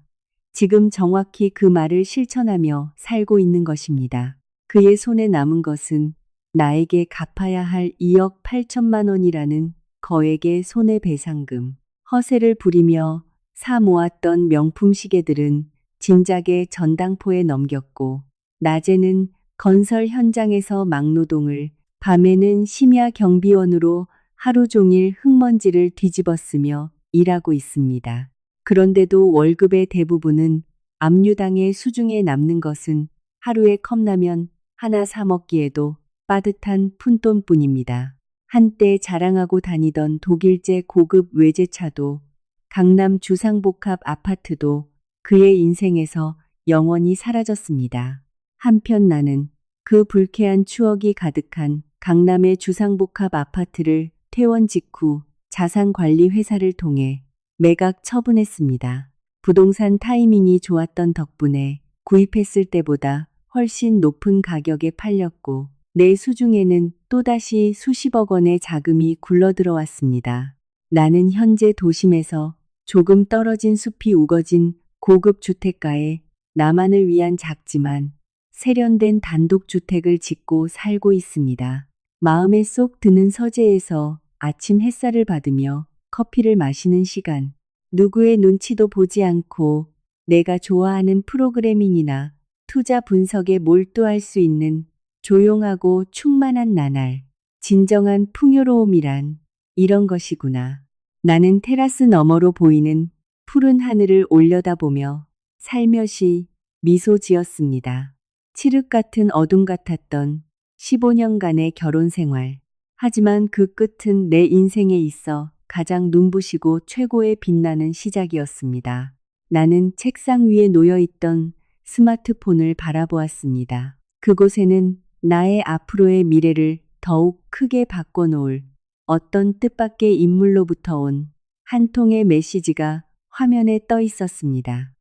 지금 정확히 그 말을 실천하며 살고 있는 것입니다. 그의 손에 남은 것은 나에게 갚아야 할 2억 8천만 원이라는 거액의 손해배상금. 허세를 부리며 사 모았던 명품 시계들은 진작에 전당포에 넘겼고 낮에는 건설 현장에서 막노동을, 밤에는 심야 경비원으로 하루 종일 흙먼지를 뒤집어쓰며 일하고 있습니다. 그런데도 월급의 대부분은 압류당의 수중에 남는 것은 하루에 컵라면 하나 사 먹기에도 빠듯한 푼돈뿐입니다. 한때 자랑하고 다니던 독일제 고급 외제차도 강남 주상복합 아파트도 그의 인생에서 영원히 사라졌습니다. 한편 나는 그 불쾌한 추억이 가득한 강남의 주상복합 아파트를 퇴원 직후 자산관리회사를 통해 매각 처분했습니다. 부동산 타이밍이 좋았던 덕분에 구입했을 때보다 훨씬 높은 가격에 팔렸고 내 수중에는 또다시 수십억 원의 자금이 굴러들어왔습니다. 나는 현재 도심에서 조금 떨어진 숲이 우거진 고급 주택가에 나만을 위한 작지만 세련된 단독주택을 짓고 살고 있습니다. 마음에 쏙 드는 서재에서 아침 햇살을 받으며 커피를 마시는 시간, 누구의 눈치도 보지 않고 내가 좋아하는 프로그래밍이나 투자 분석에 몰두할 수 있는 조용하고 충만한 나날, 진정한 풍요로움이란 이런 것이구나. 나는 테라스 너머로 보이는 푸른 하늘을 올려다보며 살며시 미소 지었습니다. 칠흑 같은 어둠 같았던 15년간의 결혼 생활. 하지만 그 끝은 내 인생에 있어 가장 눈부시고 최고의 빛나는 시작이었습니다. 나는 책상 위에 놓여 있던 스마트폰을 바라보았습니다. 그곳에는 나의 앞으로의 미래를 더욱 크게 바꿔놓을 어떤 뜻밖의 인물로부터 온 한 통의 메시지가 화면에 떠 있었습니다.